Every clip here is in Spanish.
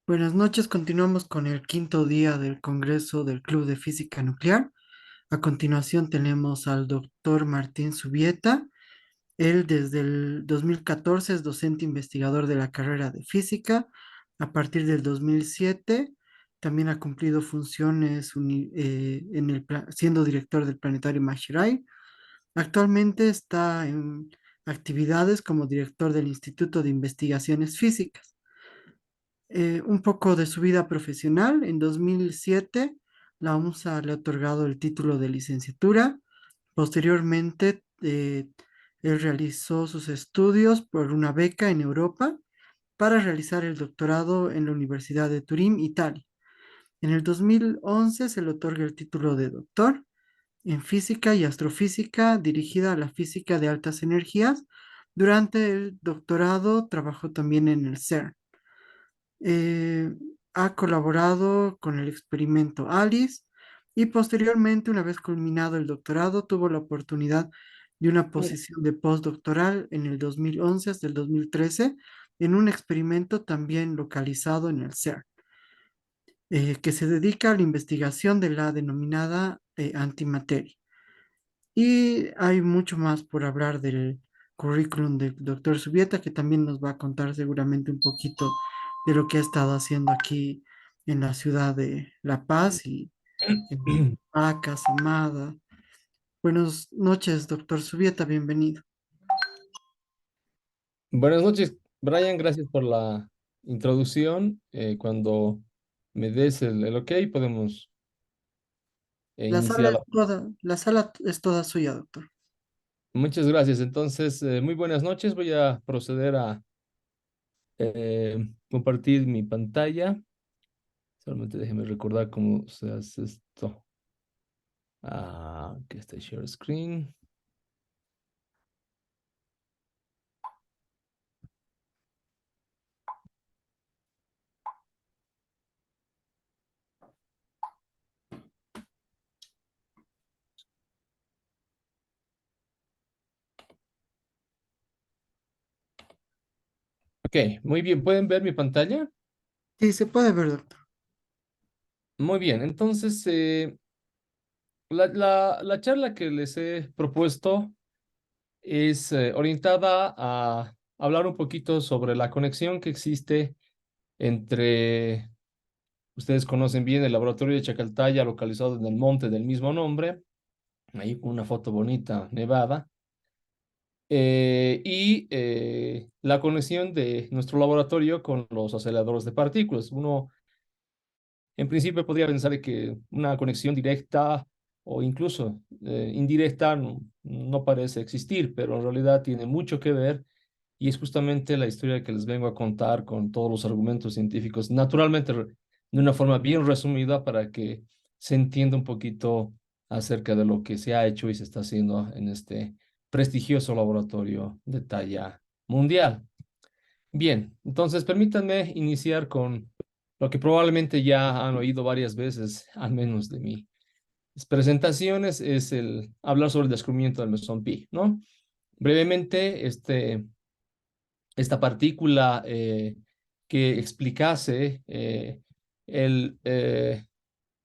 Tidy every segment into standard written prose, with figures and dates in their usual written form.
Buenas noches, continuamos con el quinto día del Congreso del Club de Física Nuclear. A continuación tenemos al doctor Martín Subieta. Él desde el 2014 es docente investigador de la carrera de física. A partir del 2007 también ha cumplido funciones siendo director del planetario Mashirai. Actualmente está en actividades como director del Instituto de Investigaciones Físicas. Un poco de su vida profesional. En 2007, la UNSA le ha otorgado el título de licenciatura. Posteriormente, él realizó sus estudios por una beca en Europa para realizar el doctorado en la Universidad de Turín, Italia. En el 2011 se le otorga el título de doctor en física y astrofísica dirigida a la física de altas energías. Durante el doctorado trabajó también en el CERN. eh, ha colaborado con el experimento ALICE y posteriormente, una vez culminado el doctorado, tuvo la oportunidad de una posición de postdoctoral en el 2011 hasta el 2013 en un experimento también localizado en el CERN, que se dedica a la investigación de la denominada antimateria. Y hay mucho más por hablar del currículum del doctor Subieta, que también nos va a contar seguramente un poquito de lo que ha estado haciendo aquí en la ciudad de La Paz y en Pacas, Amada. Buenas noches, doctor Subieta, bienvenido. Buenas noches, Brian. Gracias por la introducción. Cuando me des el ok, podemos iniciar la... La sala es toda suya, doctor. Muchas gracias. Entonces, muy buenas noches. Voy a proceder a compartir mi pantalla. Solamente déjeme recordar cómo se hace esto. Aquí está Share Screen. Ok, muy bien. ¿Pueden ver mi pantalla? Sí, se puede ver, doctor. Muy bien. Entonces, la charla que les he propuesto es orientada a hablar un poquito sobre la conexión que existe entre, ustedes conocen bien el laboratorio de Chacaltaya, localizado en el monte del mismo nombre, ahí con una foto bonita, nevada, y la conexión de nuestro laboratorio con los aceleradores de partículas. Uno, en principio, podría pensar que una conexión directa o incluso indirecta no parece existir, pero en realidad tiene mucho que ver. Y es justamente la historia que les vengo a contar con todos los argumentos científicos, naturalmente de una forma bien resumida para que se entienda un poquito acerca de lo que se ha hecho y se está haciendo en este prestigioso laboratorio de talla mundial. Bien, entonces permítanme iniciar con lo que probablemente ya han oído varias veces, al menos de mis presentaciones, es el hablar sobre el descubrimiento del mesón pi, ¿no? Brevemente, esta partícula que explicase el, eh,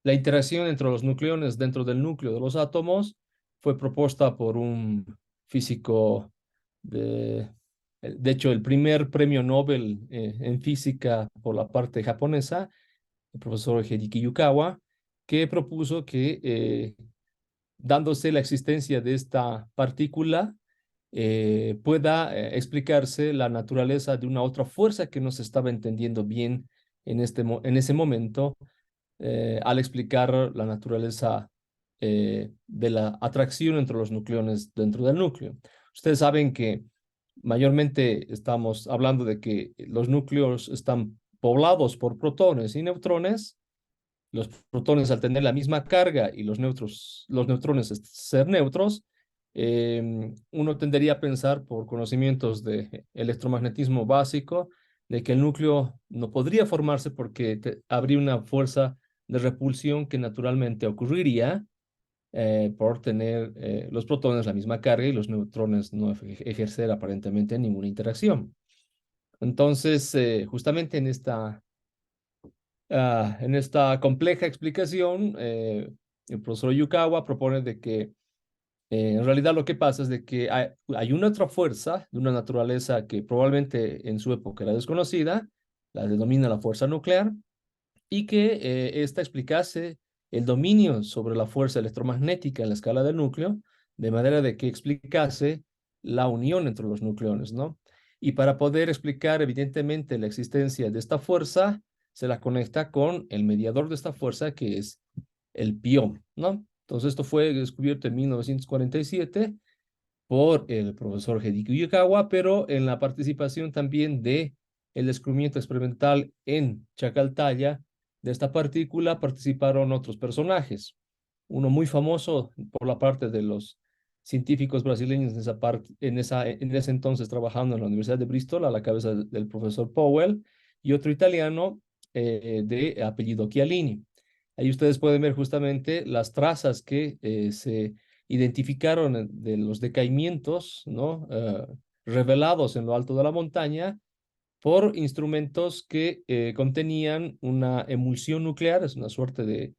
la interacción entre los nucleones dentro del núcleo de los átomos fue propuesta por un físico de hecho, el primer premio Nobel en física por la parte japonesa, el profesor Hideki Yukawa, que propuso que dándose la existencia de esta partícula, pueda explicarse la naturaleza de una otra fuerza que no se estaba entendiendo bien en ese momento, al explicar la naturaleza de la atracción entre los nucleones dentro del núcleo. Ustedes saben que mayormente estamos hablando de que los núcleos están poblados por protones y neutrones. Los protones, al tener la misma carga y los neutrones ser neutros, uno tendería a pensar por conocimientos de electromagnetismo básico de que el núcleo no podría formarse porque habría una fuerza de repulsión que naturalmente ocurriría por tener los protones la misma carga y los neutrones no ejercer aparentemente ninguna interacción. Entonces, justamente en esta En esta compleja explicación, el profesor Yukawa propone de que en realidad lo que pasa es de que hay una otra fuerza de una naturaleza que probablemente en su época era desconocida, la denomina la fuerza nuclear, y que esta explicase el dominio sobre la fuerza electromagnética en la escala del núcleo, de manera de que explicase la unión entre los nucleones, ¿no? Y para poder explicar evidentemente la existencia de esta fuerza, se la conecta con el mediador de esta fuerza, que es el pión, ¿no? Entonces esto fue descubierto en 1947 por el profesor Hideki Yukawa, pero en la participación también de el descubrimiento experimental en Chacaltaya de esta partícula participaron otros personajes. Uno muy famoso por la parte de los científicos brasileños en esa parte, en ese entonces trabajando en la Universidad de Bristol a la cabeza del profesor Powell, y otro italiano de apellido Chialini. Ahí ustedes pueden ver justamente las trazas que se identificaron de los decaimientos, ¿no? Revelados en lo alto de la montaña por instrumentos que contenían una emulsión nuclear, es una suerte de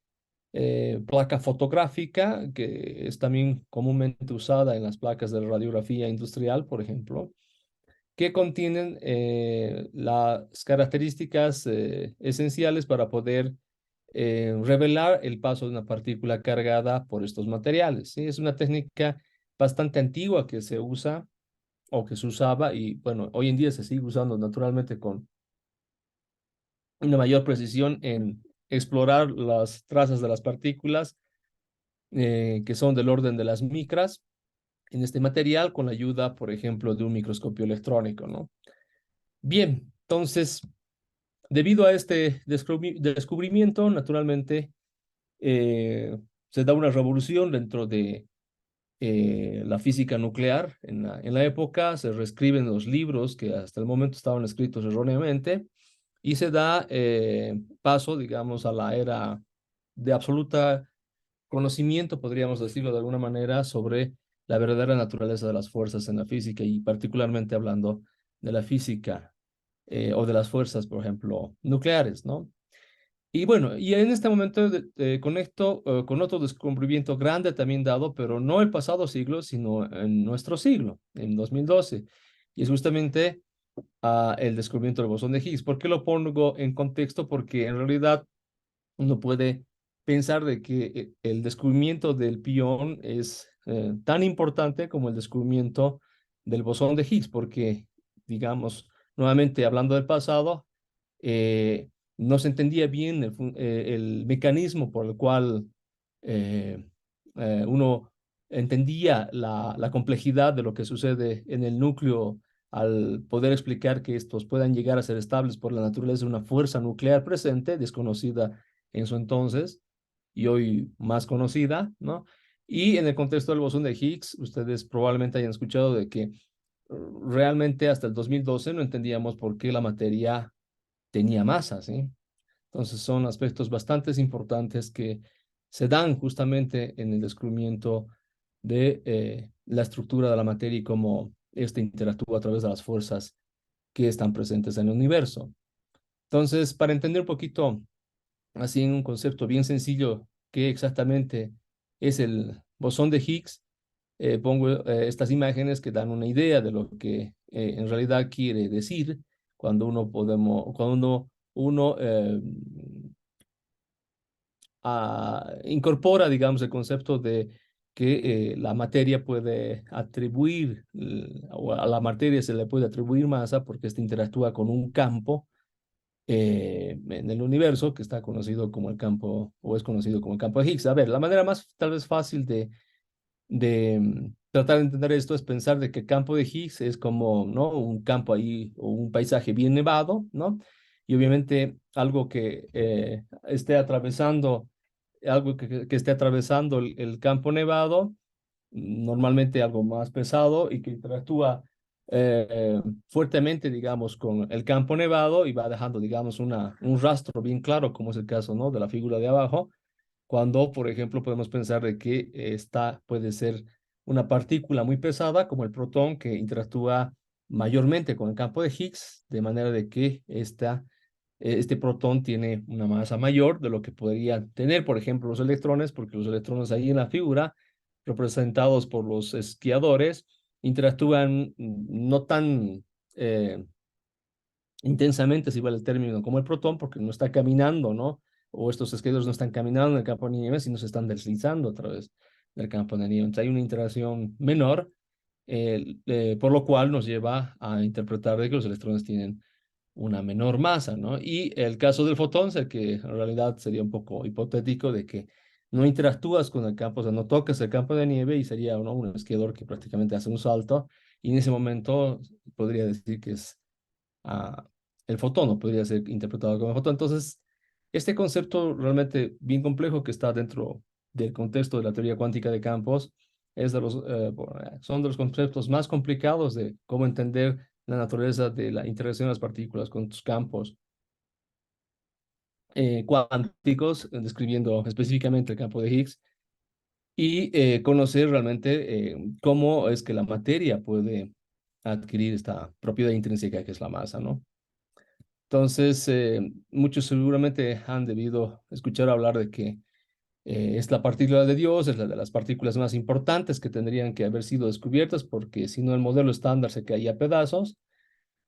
placa fotográfica que es también comúnmente usada en las placas de radiografía industrial, por ejemplo, que contienen las características esenciales para poder revelar el paso de una partícula cargada por estos materiales. ¿Sí? Es una técnica bastante antigua que se usa o que se usaba y bueno, hoy en día se sigue usando naturalmente con una mayor precisión en explorar las trazas de las partículas que son del orden de las micras en este material con la ayuda, por ejemplo, de un microscopio electrónico, ¿no? Bien, entonces, debido a este descubrimiento, naturalmente, se da una revolución dentro de la física nuclear. En la época se reescriben los libros que hasta el momento estaban escritos erróneamente y se da paso, digamos, a la era de absoluta conocimiento, podríamos decirlo de alguna manera, sobre la verdadera naturaleza de las fuerzas en la física y particularmente hablando de la física o de las fuerzas, por ejemplo, nucleares, ¿no? Y bueno, y en este momento conecto con otro descubrimiento grande también dado, pero no el pasado siglo, sino en nuestro siglo, en 2012. Y es justamente el descubrimiento del bosón de Higgs. ¿Por qué lo pongo en contexto? Porque en realidad uno puede pensar de que el descubrimiento del pión es tan importante como el descubrimiento del bosón de Higgs, porque, digamos, nuevamente hablando del pasado, eh, no se entendía bien el mecanismo por el cual eh, uno entendía la complejidad de lo que sucede en el núcleo al poder explicar que estos puedan llegar a ser estables por la naturaleza de una fuerza nuclear presente, desconocida en su entonces y hoy más conocida, ¿no? Y en el contexto del bosón de Higgs, ustedes probablemente hayan escuchado de que realmente hasta el 2012 no entendíamos por qué la materia tenía masa, ¿sí? Entonces son aspectos bastante importantes que se dan justamente en el descubrimiento de la estructura de la materia y cómo ésta interactúa a través de las fuerzas que están presentes en el universo. Entonces, para entender un poquito, así en un concepto bien sencillo, qué exactamente es el bosón de Higgs, pongo estas imágenes que dan una idea de lo que en realidad quiere decir cuando uno incorpora, digamos, el concepto de que la materia puede atribuir, o a la materia se le puede atribuir masa porque ésta interactúa con un campo en el universo que está conocido como el campo, o es conocido como el campo de Higgs. A ver, la manera más tal vez fácil de tratar de entender esto es pensar de que el campo de Higgs es como, ¿no? Un campo ahí o un paisaje bien nevado, ¿no? Y obviamente algo que esté atravesando, algo que esté atravesando el campo nevado, normalmente algo más pesado y que interactúa fuertemente, digamos, con el campo nevado y va dejando, digamos, un rastro bien claro, como es el caso, ¿no? De la figura de abajo cuando, por ejemplo, podemos pensar de que esta puede ser una partícula muy pesada, como el protón, que interactúa mayormente con el campo de Higgs, de manera de que esta este protón tiene una masa mayor de lo que podrían tener, por ejemplo, los electrones, porque los electrones ahí en la figura, representados por los esquiadores, interactúan no tan intensamente, si vale el término, como el protón, porque no está caminando, ¿no? O estos esquiadores no están caminando en el campo de nieve, sino se están deslizando a través del campo de nieve. Entonces hay una interacción menor, por lo cual nos lleva a interpretar de que los electrones tienen una menor masa, ¿no? Y el caso del fotón es el que en realidad sería un poco hipotético de que no interactúas con el campo, o sea, no tocas el campo de nieve y sería, ¿no?, un esquiador que prácticamente hace un salto y en ese momento podría decir que es ah, el fotón, o podría ser interpretado como fotón. Entonces, este concepto realmente bien complejo que está dentro del contexto de la teoría cuántica de campos es son de los conceptos más complicados de cómo entender la naturaleza de la interacción de las partículas con tus campos cuánticos, describiendo específicamente el campo de Higgs, y conocer realmente cómo es que la materia puede adquirir esta propiedad intrínseca que es la masa, ¿no? Entonces, muchos seguramente han debido escuchar hablar de que es la partícula de Dios, es la de las partículas más importantes que tendrían que haber sido descubiertas, porque si no el modelo estándar se caía a pedazos.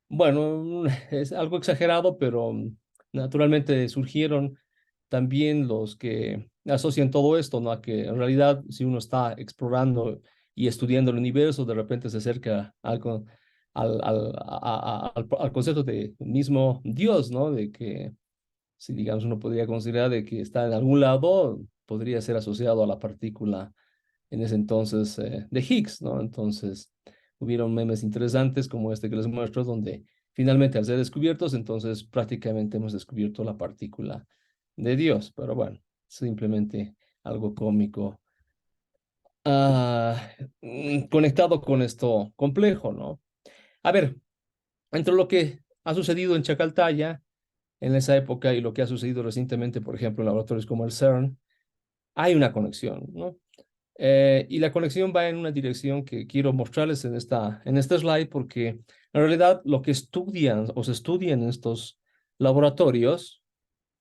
Bueno, es algo exagerado, pero naturalmente surgieron también los que asocian todo esto, ¿no? A que en realidad si uno está explorando y estudiando el universo, de repente se acerca al concepto de mismo Dios, ¿no? De que si digamos uno podría considerar de que está en algún lado, podría ser asociado a la partícula en ese entonces de Higgs, ¿no? Entonces hubieron memes interesantes como este que les muestro, donde finalmente al ser descubiertos, entonces prácticamente hemos descubierto la partícula de Dios, pero bueno, simplemente algo cómico. Ah, conectado con esto complejo, ¿no? A ver, entre lo que ha sucedido en Chacaltaya en esa época y lo que ha sucedido recientemente, por ejemplo, en laboratorios como el CERN, hay una conexión, ¿no? Y la conexión va en una dirección que quiero mostrarles en este slide, porque en realidad lo que estudian o se estudia en estos laboratorios,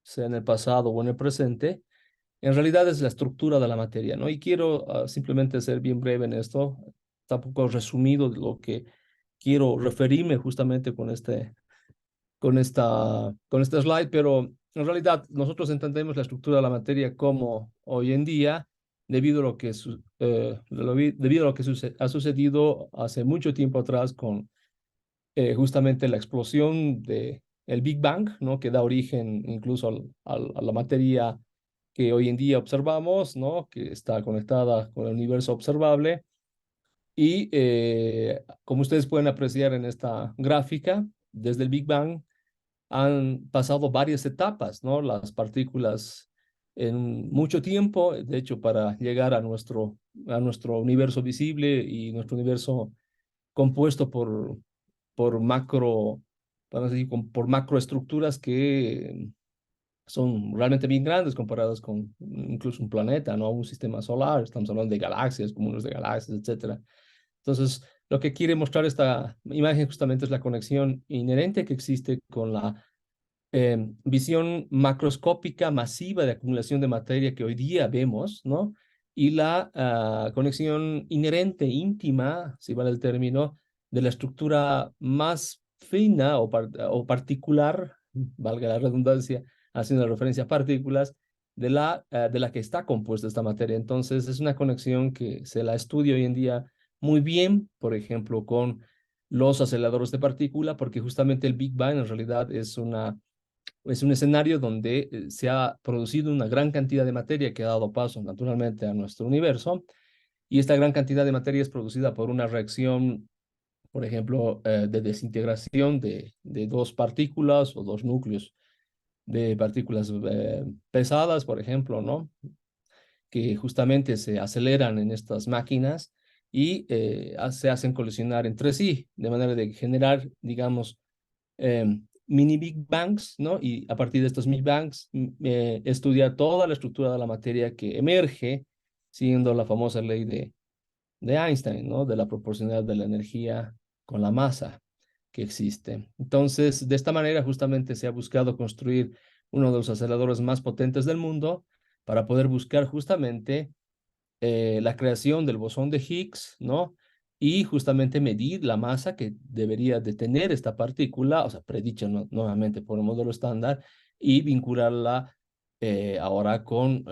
sea en el pasado o en el presente, en realidad es la estructura de la materia, ¿no? Y quiero simplemente ser bien breve en esto, tampoco resumido de lo que quiero referirme justamente con este slide, pero en realidad nosotros entendemos la estructura de la materia como hoy en día, debido a lo que, debido a lo que ha sucedido hace mucho tiempo atrás con justamente la explosión de el Big Bang, ¿no? Que da origen incluso a la materia que hoy en día observamos, ¿no? Que está conectada con el universo observable. Y como ustedes pueden apreciar en esta gráfica, desde el Big Bang han pasado varias etapas, ¿no? Las partículas en mucho tiempo, de hecho, para llegar a nuestro universo visible y nuestro universo compuesto por macro, vamos a decir, por macroestructuras que son realmente bien grandes comparadas con incluso un planeta, ¿no? Un sistema solar, estamos hablando de galaxias, cúmulos de galaxias, etcétera. Entonces, lo que quiere mostrar esta imagen justamente es la conexión inherente que existe con la visión macroscópica masiva de acumulación de materia que hoy día vemos, ¿no? Y la conexión inherente, íntima, si vale el término, de la estructura más fina o particular, valga la redundancia, haciendo referencia a partículas, de la que está compuesta esta materia. Entonces, es una conexión que se la estudia hoy en día muy bien, por ejemplo, con los aceleradores de partícula, porque justamente el Big Bang en realidad es un escenario donde se ha producido una gran cantidad de materia que ha dado paso naturalmente a nuestro universo, y esta gran cantidad de materia es producida por una reacción, por ejemplo, de desintegración de dos partículas o dos núcleos de partículas pesadas, por ejemplo, ¿no? Que justamente se aceleran en estas máquinas y se hacen colisionar entre sí, de manera de generar, digamos, mini Big Bangs, ¿no? Y a partir de estos Big Bangs, estudiar toda la estructura de la materia que emerge siguiendo la famosa ley de Einstein, ¿no? De la proporcionalidad de la energía con la masa, que existe. Entonces, de esta manera justamente se ha buscado construir uno de los aceleradores más potentes del mundo para poder buscar justamente la creación del bosón de Higgs, ¿no? Y justamente medir la masa que debería de tener esta partícula, o sea, predicha nuevamente por el modelo estándar, y vincularla ahora con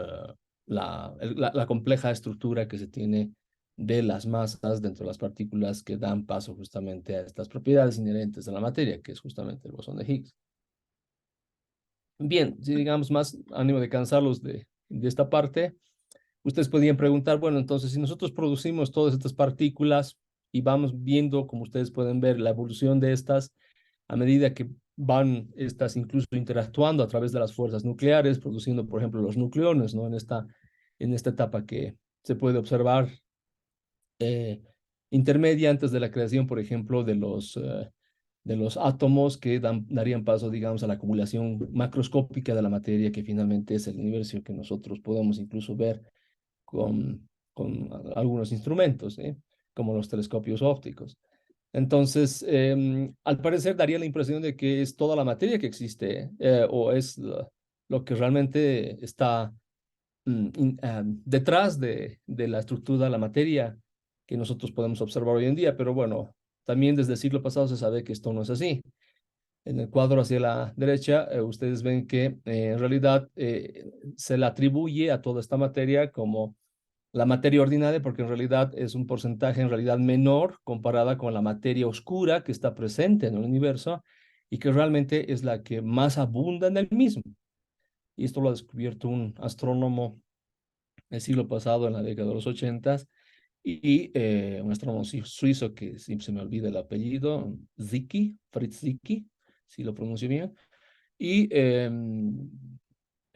la compleja estructura que se tiene de las masas dentro de las partículas que dan paso justamente a estas propiedades inherentes a la materia, que es justamente el bosón de Higgs. Bien, si digamos más ánimo de cansarlos de esta parte, ustedes podrían preguntar, bueno, entonces si nosotros producimos todas estas partículas y vamos viendo, como ustedes pueden ver, la evolución de estas a medida que van estas incluso interactuando a través de las fuerzas nucleares, produciendo, por ejemplo, los nucleones, ¿no? En esta etapa que se puede observar eh, intermedia antes de la creación, por ejemplo, de los átomos que darían paso, digamos, a la acumulación macroscópica de la materia, que finalmente es el universo que nosotros podemos incluso ver con algunos instrumentos, ¿eh? Como los telescopios ópticos. Entonces, al parecer daría la impresión de que es toda la materia que existe, o es lo que realmente está detrás de la estructura de la materia que nosotros podemos observar hoy en día. Pero bueno, también desde el siglo pasado se sabe que esto no es así. En el cuadro hacia la derecha, ustedes ven que en realidad se le atribuye a toda esta materia como la materia ordinaria, porque en realidad es un porcentaje en realidad menor comparada con la materia oscura que está presente en el universo y que realmente es la que más abunda en el mismo. Y esto lo ha descubierto un astrónomo el siglo pasado, en la década de los 80, y un astrónomo suizo que siempre se me olvida el apellido, Zicki, Fritz Zicki, si lo pronuncio bien. Y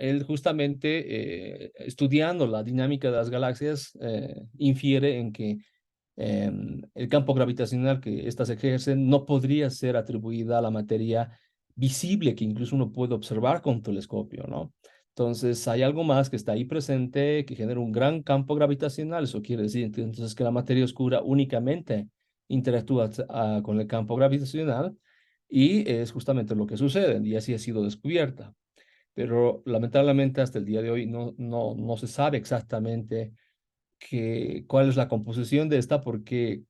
él justamente estudiando la dinámica de las galaxias infiere en que el campo gravitacional que éstas ejercen no podría ser atribuida a la materia visible que incluso uno puede observar con telescopio, ¿no? Entonces hay algo más que está ahí presente que genera un gran campo gravitacional. Eso quiere decir que entonces que la materia oscura únicamente interactúa con el campo gravitacional, y es justamente lo que sucede, y así ha sido descubierta. Pero lamentablemente hasta el día de hoy no se sabe exactamente cuál es la composición de esta, porque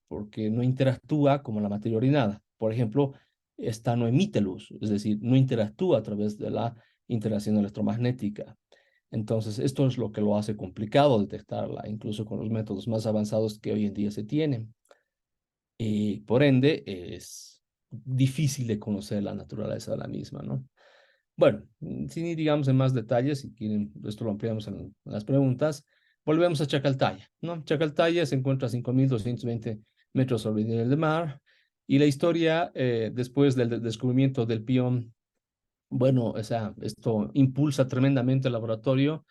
no interactúa como la materia orinada. Por ejemplo, esta no emite luz, es decir, no interactúa a través de la interacción electromagnética. Entonces, esto es lo que lo hace complicado detectarla, incluso con los métodos más avanzados que hoy en día se tienen. Y por ende, es difícil de conocer la naturaleza de la misma, ¿no? Bueno, sin ir, digamos, en más detalles, si quieren, esto lo ampliamos en las preguntas. Volvemos a Chacaltaya, ¿no? Chacaltaya se encuentra a 5.220 metros sobre el nivel del mar, y la historia, después del descubrimiento del pión, bueno, o sea, esto impulsa tremendamente el laboratorio.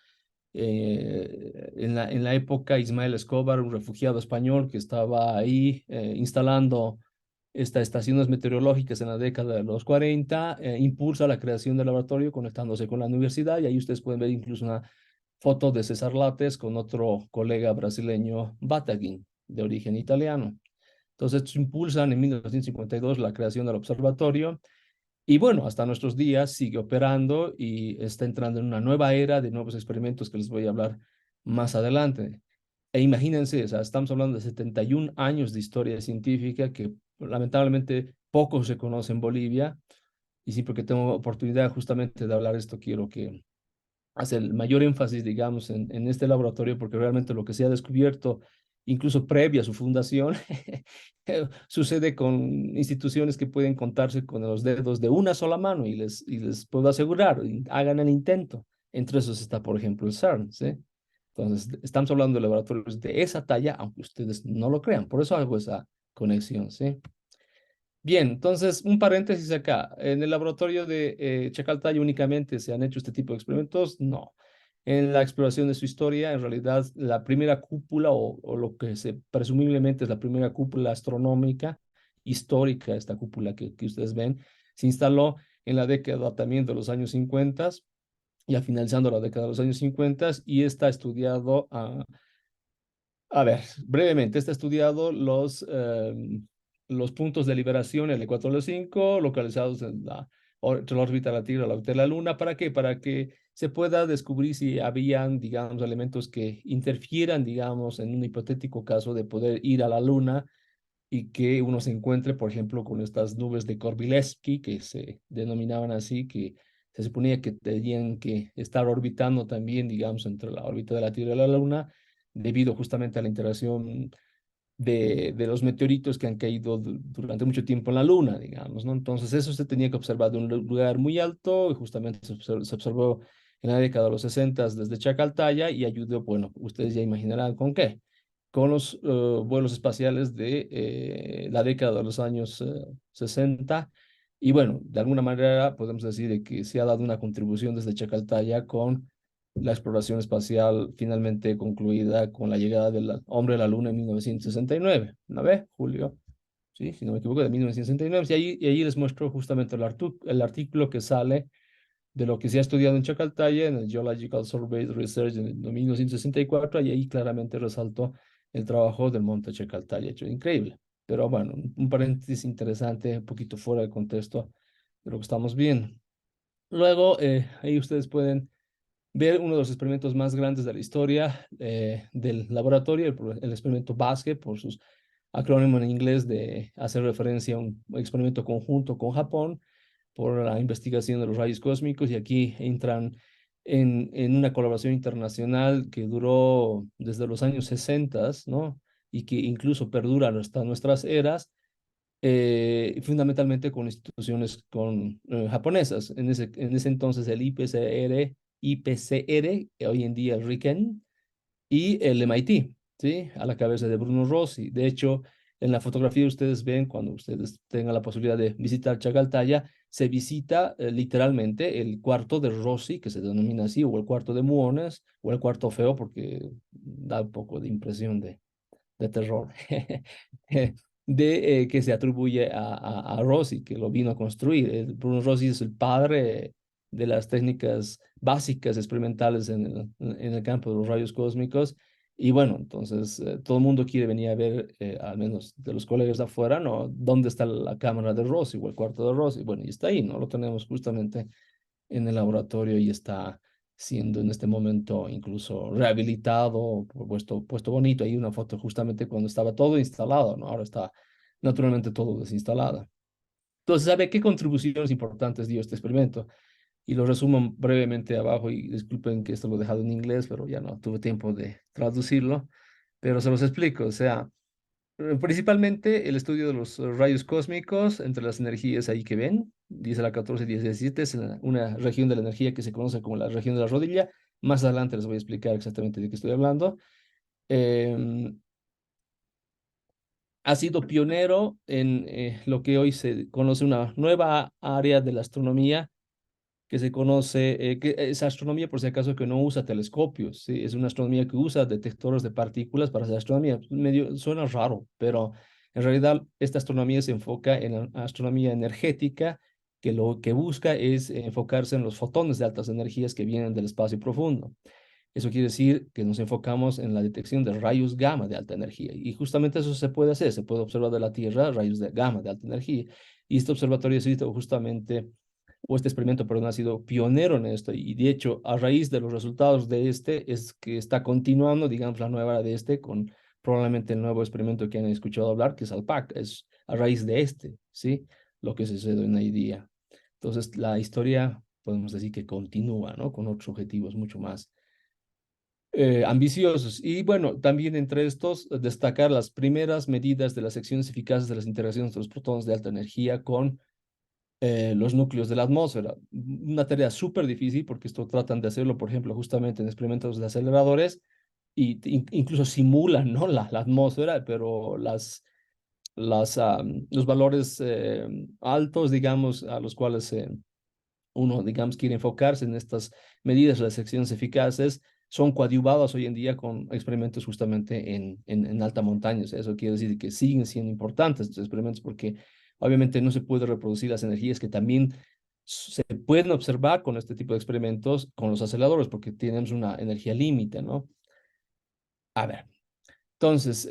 En la época, Ismael Escobar, un refugiado español que estaba ahí instalando estas estaciones meteorológicas en la década de los 40, impulsa la creación del laboratorio conectándose con la universidad, y ahí ustedes pueden ver incluso una foto de César Lattes con otro colega brasileño, Bataguin, de origen italiano. Entonces, estos impulsan en 1952 la creación del observatorio, y bueno, hasta nuestros días sigue operando y está entrando en una nueva era de nuevos experimentos que les voy a hablar más adelante. E imagínense, o sea, estamos hablando de 71 años de historia científica que lamentablemente poco se conoce en Bolivia, y sí, porque tengo oportunidad justamente de hablar esto, quiero que hace el mayor énfasis, digamos, en este laboratorio, porque realmente lo que se ha descubierto, incluso previa a su fundación, sucede con instituciones que pueden contarse con los dedos de una sola mano, y les puedo asegurar, hagan el intento. Entre esos está, por ejemplo, el CERN, ¿sí? Entonces, estamos hablando de laboratorios de esa talla, aunque ustedes no lo crean. Por eso hago esa conexión, ¿sí? Bien, entonces, un paréntesis acá. ¿En el laboratorio de Chacaltaya únicamente se han hecho este tipo de experimentos? No. En la exploración de su historia, en realidad, la primera cúpula, o lo que presumiblemente es la primera cúpula astronómica histórica, esta cúpula que ustedes ven, se instaló en la década también de los años 50, ya finalizando la década de los años 50, y está estudiado, a ver, brevemente, está estudiado los puntos de liberación en el ecuador 5, localizados en entre la órbita de la Tierra y la órbita de la Luna. ¿Para qué? Para que se pueda descubrir si habían, digamos, elementos que interfieran, digamos, en un hipotético caso de poder ir a la Luna y que uno se encuentre, por ejemplo, con estas nubes de Korbilevsky, que se denominaban así, que se suponía que tenían que estar orbitando también, digamos, entre la órbita de la Tierra y la Luna, debido justamente a la interacción de los meteoritos que han caído durante mucho tiempo en la Luna, digamos, ¿no? Entonces eso se tenía que observar de un lugar muy alto y justamente se observó en la década de los 60 desde Chacaltaya y ayudó, bueno, ustedes ya imaginarán con qué, con los vuelos espaciales de la década de los años 60. Y bueno, de alguna manera podemos decir de que se ha dado una contribución desde Chacaltaya con la exploración espacial finalmente concluida con la llegada del hombre a la Luna en 1969. ¿No ve, Julio? Sí, si no me equivoco, de 1969. Y ahí les muestro justamente el artículo que sale de lo que se ha estudiado en Chacaltaya, en el Geological Survey Research de 1964, y ahí claramente resaltó el trabajo del monte Chacaltaya, hecho increíble. Pero bueno, un paréntesis interesante, un poquito fuera del contexto de lo que estamos viendo. Luego, ahí ustedes pueden ver uno de los experimentos más grandes de la historia del laboratorio, el experimento BASCE, por sus acrónimos en inglés de hacer referencia a un experimento conjunto con Japón por la investigación de los rayos cósmicos, y aquí entran en una colaboración internacional que duró desde los años 60, ¿no? Y que incluso perdura hasta nuestras eras, fundamentalmente con instituciones japonesas. En ese entonces el IPCR, hoy en día el RIKEN, y el MIT, ¿sí? A la cabeza de Bruno Rossi. De hecho, en la fotografía ustedes ven, cuando ustedes tengan la posibilidad de visitar Chagaltaya, se visita literalmente el cuarto de Rossi, que se denomina así, o el cuarto de Muones, o el cuarto feo, porque da un poco de impresión de terror, que se atribuye a Rossi, que lo vino a construir. Bruno Rossi es el padre de las técnicas básicas experimentales en el campo de los rayos cósmicos. Y bueno, entonces todo el mundo quiere venir a ver, al menos de los colegas de afuera, ¿no? ¿Dónde está la cámara de Rossi o el cuarto de Rossi? Bueno, y está ahí, ¿no? Lo tenemos justamente en el laboratorio y está siendo en este momento incluso rehabilitado, puesto bonito. Hay una foto justamente cuando estaba todo instalado, ¿no? Ahora está naturalmente todo desinstalado. Entonces, ¿sabe qué contribuciones importantes dio este experimento? Y lo resumo brevemente abajo, y disculpen que esto lo he dejado en inglés, pero ya no tuve tiempo de traducirlo, pero se los explico. O sea, principalmente el estudio de los rayos cósmicos entre las energías ahí que ven, dice la 14 y 17, es una región de la energía que se conoce como la región de la rodilla. Más adelante les voy a explicar exactamente de qué estoy hablando. Em, Ha sido pionero en lo que hoy se conoce una nueva área de la astronomía que se conoce, que es astronomía por si acaso que no usa telescopios, ¿sí? Es una astronomía que usa detectores de partículas para hacer astronomía. Medio, suena raro, pero en realidad esta astronomía se enfoca en la astronomía energética, que lo que busca es enfocarse en los fotones de altas energías que vienen del espacio profundo. Eso quiere decir que nos enfocamos en la detección de rayos gamma de alta energía. Y justamente eso se puede hacer, se puede observar de la Tierra rayos de gamma de alta energía. Y este observatorio ha sido justamente, o este experimento, perdón, ha sido pionero en esto. Y de hecho, a raíz de los resultados de este, es que está continuando, digamos, la nueva era de este, con probablemente el nuevo experimento que han escuchado hablar, que es ALPAC. Es a raíz de este, ¿sí? Lo que sucede en hoy día. Entonces, la historia, podemos decir que continúa, ¿no? Con otros objetivos mucho más ambiciosos. Y bueno, también entre estos, destacar las primeras medidas de las secciones eficaces de las interacciones de los protones de alta energía con los núcleos de la atmósfera. Una tarea súper difícil porque esto tratan de hacerlo, por ejemplo, justamente en experimentos de aceleradores y incluso simulan, ¿no? La atmósfera, pero los valores altos, digamos, a los cuales uno, digamos, quiere enfocarse en estas medidas, las secciones eficaces, son coadyuvadas hoy en día con experimentos justamente en alta montaña. O sea, eso quiere decir que siguen siendo importantes estos experimentos porque obviamente no se puede reproducir las energías que también se pueden observar con este tipo de experimentos con los aceleradores porque tenemos una energía límite, ¿no? A ver, entonces,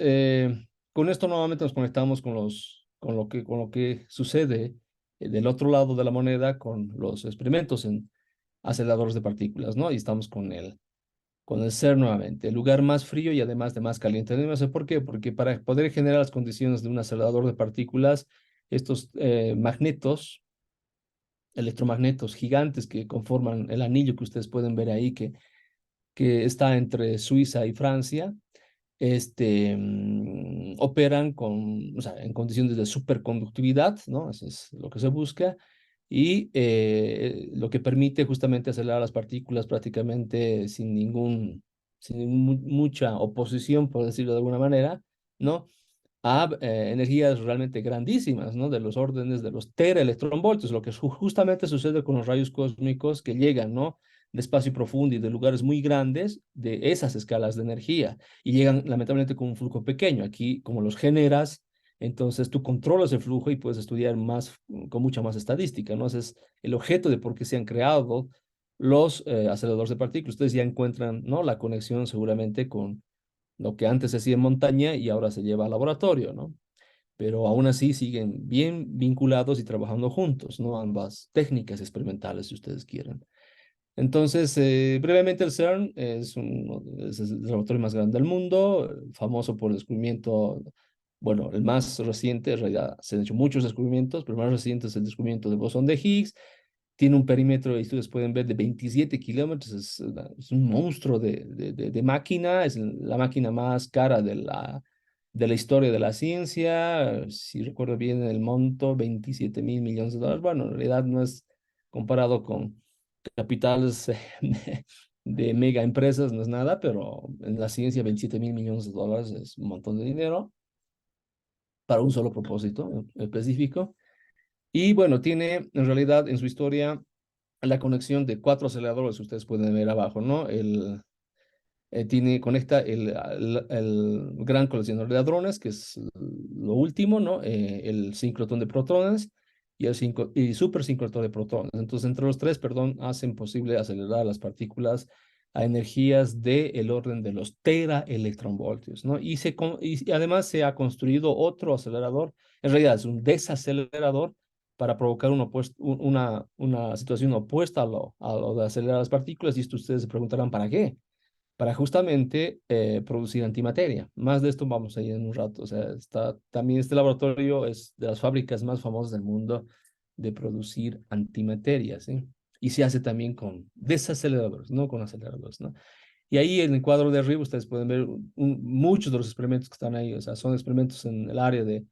con esto nuevamente nos conectamos con con lo que sucede del otro lado de la moneda con los experimentos en aceleradores de partículas, ¿no? Y estamos con el CERN nuevamente, el lugar más frío y además de más caliente. No sé por qué, porque para poder generar las condiciones de un acelerador de partículas, estos magnetos, electromagnetos gigantes que conforman el anillo que ustedes pueden ver ahí, que está entre Suiza y Francia, operan o sea, en condiciones de superconductividad, ¿no? Eso es lo que se busca, y lo que permite justamente acelerar las partículas prácticamente sin mucha oposición, por decirlo de alguna manera, ¿no? A energías realmente grandísimas, ¿no? De los órdenes de los teraelectronvoltios, lo que justamente sucede con los rayos cósmicos que llegan, ¿no? De espacio profundo y de lugares muy grandes, de esas escalas de energía, y llegan lamentablemente con un flujo pequeño. Aquí, como los generas, entonces tú controlas el flujo y puedes estudiar más, con mucha más estadística, ¿no? Ese es el objeto de por qué se han creado los aceleradores de partículas. Ustedes ya encuentran, ¿no? La conexión seguramente con lo que antes se hacía en montaña y ahora se lleva al laboratorio, ¿no? Pero aún así siguen bien vinculados y trabajando juntos, ¿no? Ambas técnicas experimentales, si ustedes quieren. Entonces, brevemente, el CERN es el laboratorio más grande del mundo, famoso por el descubrimiento, bueno, el más reciente, en realidad se han hecho muchos descubrimientos, pero el más reciente es el descubrimiento del bosón de Higgs. Tiene un perímetro, y ustedes pueden ver, de 27 kilómetros. Es un monstruo de máquina. Es la máquina más cara de la historia de la ciencia. Si recuerdo bien el monto, 27.000 millones de dólares. Bueno, en realidad no es comparado con capitales de mega empresas, no es nada, pero en la ciencia 27.000 millones de dólares es un montón de dinero para un solo propósito específico. Y bueno, tiene en realidad en su historia la conexión de cuatro aceleradores, ustedes pueden ver abajo, ¿no? Conecta el gran colisionador de hadrones, que es lo último, ¿no? El sincrotrón de protones y supersincrotrón de protones. Entonces, entre los tres, perdón, hacen posible acelerar las partículas a energías del orden de los teraelectronvoltios, ¿no? Y además se ha construido otro acelerador, en realidad es un desacelerador, para provocar una situación opuesta a lo de acelerar las partículas. Y esto ustedes se preguntarán, ¿para qué? Para justamente producir antimateria. Más de esto vamos a ir en un rato. O sea, también este laboratorio es de las fábricas más famosas del mundo de producir antimateria, ¿sí? Y se hace también con desaceleradores, no con aceleradores, ¿no? Y ahí en el cuadro de arriba ustedes pueden ver muchos de los experimentos que están ahí. O sea, son experimentos en el área de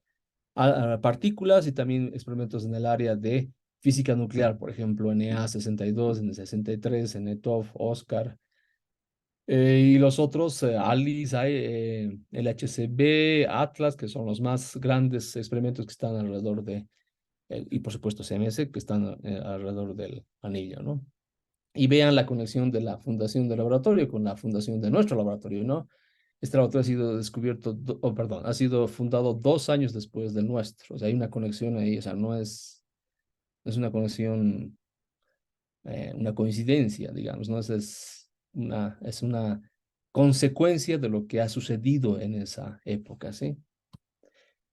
partículas y también experimentos en el área de física nuclear, por ejemplo, NA62, N63, NETOF, OSCAR. Y los otros, ALICE, LHCb, Atlas, que son los más grandes experimentos que están alrededor y por supuesto CMS, que están alrededor del anillo, ¿no? Y vean la conexión de la fundación del laboratorio con la fundación de nuestro laboratorio, ¿no? Este laboratorio ha sido descubierto, perdón, ha sido fundado 2 años después del nuestro. O sea, hay una conexión ahí. O sea, no es una conexión, una coincidencia, digamos, ¿no? Es una consecuencia de lo que ha sucedido en esa época, ¿sí?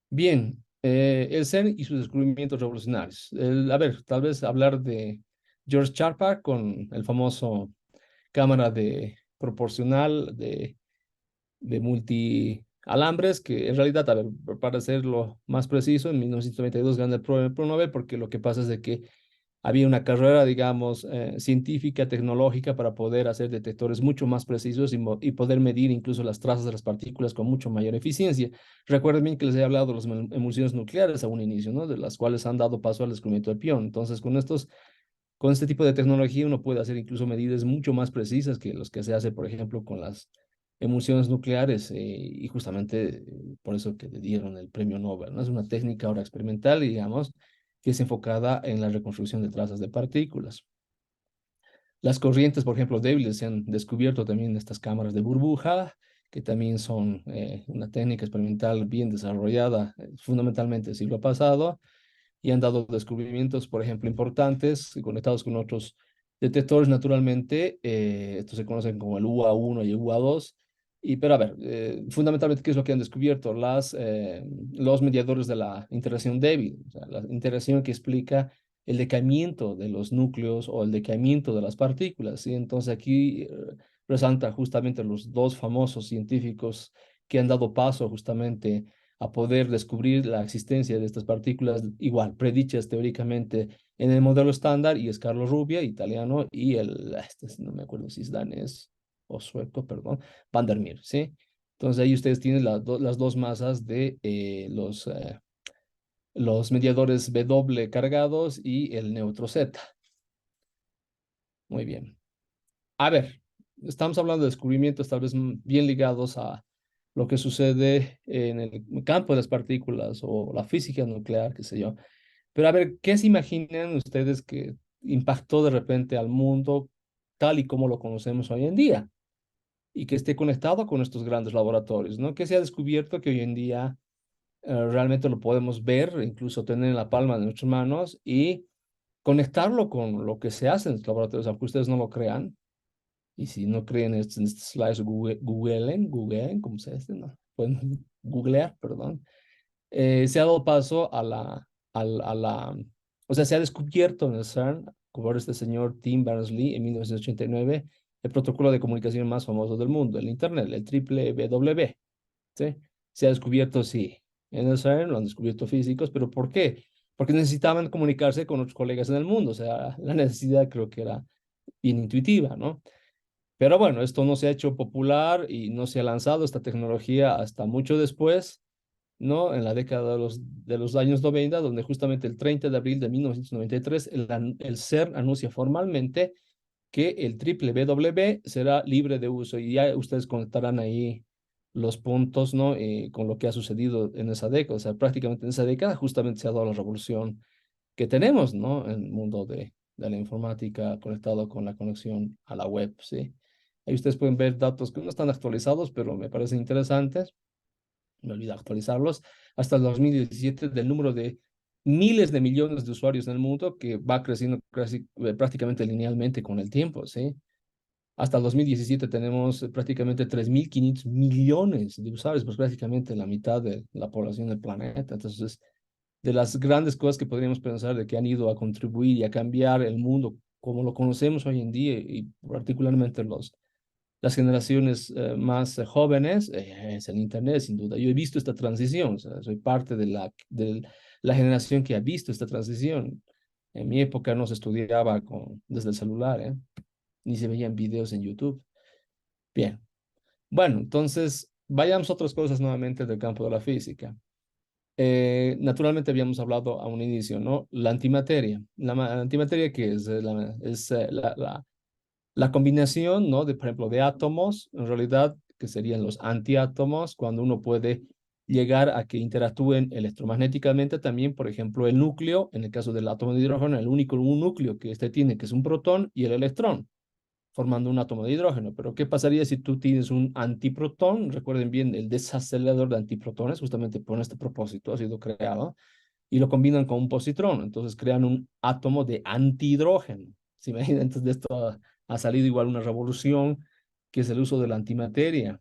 Bien, el CERN y sus descubrimientos revolucionarios. A ver, tal vez hablar de George Charpak con el famoso cámara de proporcional de multialambres, que en realidad, a ver, para serlo más preciso, en 1992 gana el Pro Nobel, porque lo que pasa es de que había una carrera, digamos, científica, tecnológica, para poder hacer detectores mucho más precisos y poder medir incluso las trazas de las partículas con mucho mayor eficiencia. Recuerden bien que les he hablado de las emulsiones nucleares a un inicio, ¿no? De las cuales han dado paso al descubrimiento del pión. Entonces, con este tipo de tecnología uno puede hacer incluso medidas mucho más precisas que los que se hace, por ejemplo, con las emulsiones nucleares, y justamente por eso que le dieron el premio Nobel, ¿no? Es una técnica ahora experimental, digamos, que es enfocada en la reconstrucción de trazas de partículas. Las corrientes, por ejemplo, débiles, se han descubierto también en estas cámaras de burbuja, que también son una técnica experimental bien desarrollada, fundamentalmente el siglo pasado, y han dado descubrimientos, por ejemplo, importantes, conectados con otros detectores, naturalmente. Estos se conocen como el UA1 y el UA2, Pero a ver, fundamentalmente, ¿qué es lo que han descubierto? Los mediadores de la interacción débil, o sea, la interacción que explica el decaimiento de los núcleos o el decaimiento de las partículas, ¿sí? Entonces aquí resalta justamente los dos famosos científicos que han dado paso justamente a poder descubrir la existencia de estas partículas, igual, predichas teóricamente en el modelo estándar, y es Carlo Rubbia, italiano, y no me acuerdo si es danés o sueco, perdón, Van der Meer, ¿sí? Entonces ahí ustedes tienen las dos masas de los mediadores W cargados y el neutro Z. Muy bien. A ver, estamos hablando de descubrimientos tal vez bien ligados a lo que sucede en el campo de las partículas o la física nuclear, qué sé yo. Pero a ver, ¿qué se imaginan ustedes que impactó de repente al mundo tal y como lo conocemos hoy en día? Y que esté conectado con estos grandes laboratorios, ¿no? Que se ha descubierto que hoy en día realmente lo podemos ver, incluso tener en la palma de nuestras manos y conectarlo con lo que se hace en los laboratorios, aunque ustedes no lo crean. Y si no creen en estos slides, googleen, ¿cómo se dice? No, pueden googlear, perdón. Se ha dado paso o sea, se ha descubierto en el CERN, por este señor Tim Berners-Lee en 1989, el protocolo de comunicación más famoso del mundo, el Internet, el triple WW, ¿sí? Se ha descubierto, sí, en el CERN lo han descubierto físicos, pero ¿por qué? Porque necesitaban comunicarse con otros colegas en el mundo, o sea, la necesidad creo que era bien intuitiva, ¿no? Pero bueno, esto no se ha hecho popular y no se ha lanzado esta tecnología hasta mucho después, ¿no? En la década de los años 90, donde justamente el 30 de abril de 1993 el CERN anuncia formalmente que el triple W será libre de uso, y ya ustedes conectarán ahí los puntos, ¿no? Con lo que ha sucedido en esa década. O sea, prácticamente en esa década justamente se ha dado la revolución que tenemos, ¿no? En el mundo de la informática conectado con la conexión a la web, ¿sí? Ahí ustedes pueden ver datos que no están actualizados, pero me parecen interesantes. Me olvidé actualizarlos. Hasta el 2017, del número de miles de millones de usuarios en el mundo, que va creciendo prácticamente linealmente con el tiempo, ¿sí? Hasta el 2017 tenemos prácticamente 3.500 millones de usuarios, pues prácticamente la mitad de la población del planeta. Entonces, de las grandes cosas que podríamos pensar de que han ido a contribuir y a cambiar el mundo como lo conocemos hoy en día, y particularmente las generaciones más jóvenes, es el Internet, sin duda. Yo he visto esta transición, o sea, soy parte de la generación que ha visto esta transición. En mi época no se estudiaba desde el celular, ni se veían videos en YouTube. Bien, bueno, entonces vayamos a otras cosas nuevamente del campo de la física. Naturalmente habíamos hablado a un inicio, ¿no? La antimateria. Antimateria, que es, la combinación, ¿no? De, por ejemplo, de átomos, en realidad, que serían los antiátomos, cuando uno puede llegar a que interactúen electromagnéticamente también, por ejemplo, el núcleo, en el caso del átomo de hidrógeno, el único un núcleo que este tiene, que es un protón, y el electrón, formando un átomo de hidrógeno. Pero ¿qué pasaría si tú tienes un antiprotón? Recuerden bien, el desacelerador de antiprotones, justamente por este propósito ha sido creado, y lo combinan con un positrón. Entonces crean un átomo de antihidrógeno. ¿Se imaginan? Entonces de esto ha salido igual una revolución, que es el uso de la antimateria.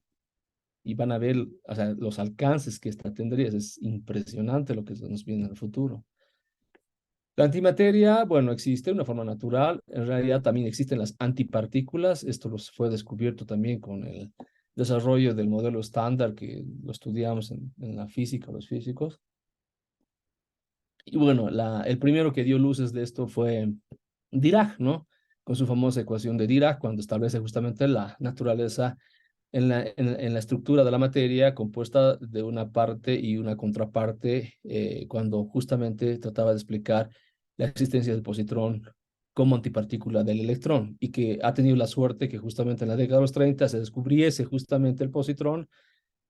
Y van a ver, o sea, los alcances que esta tendría. Es impresionante lo que nos viene en el futuro. La antimateria, bueno, existe de una forma natural. En realidad también existen las antipartículas. Esto fue descubierto también con el desarrollo del modelo estándar, que lo estudiamos en la física, los físicos. Y bueno, el primero que dio luces de esto fue Dirac, ¿no? Con su famosa ecuación de Dirac, cuando establece justamente la naturaleza en la estructura de la materia, compuesta de una parte y una contraparte, cuando justamente trataba de explicar la existencia del positrón como antipartícula del electrón, y que ha tenido la suerte que justamente en la década de los 30 se descubriese justamente el positrón,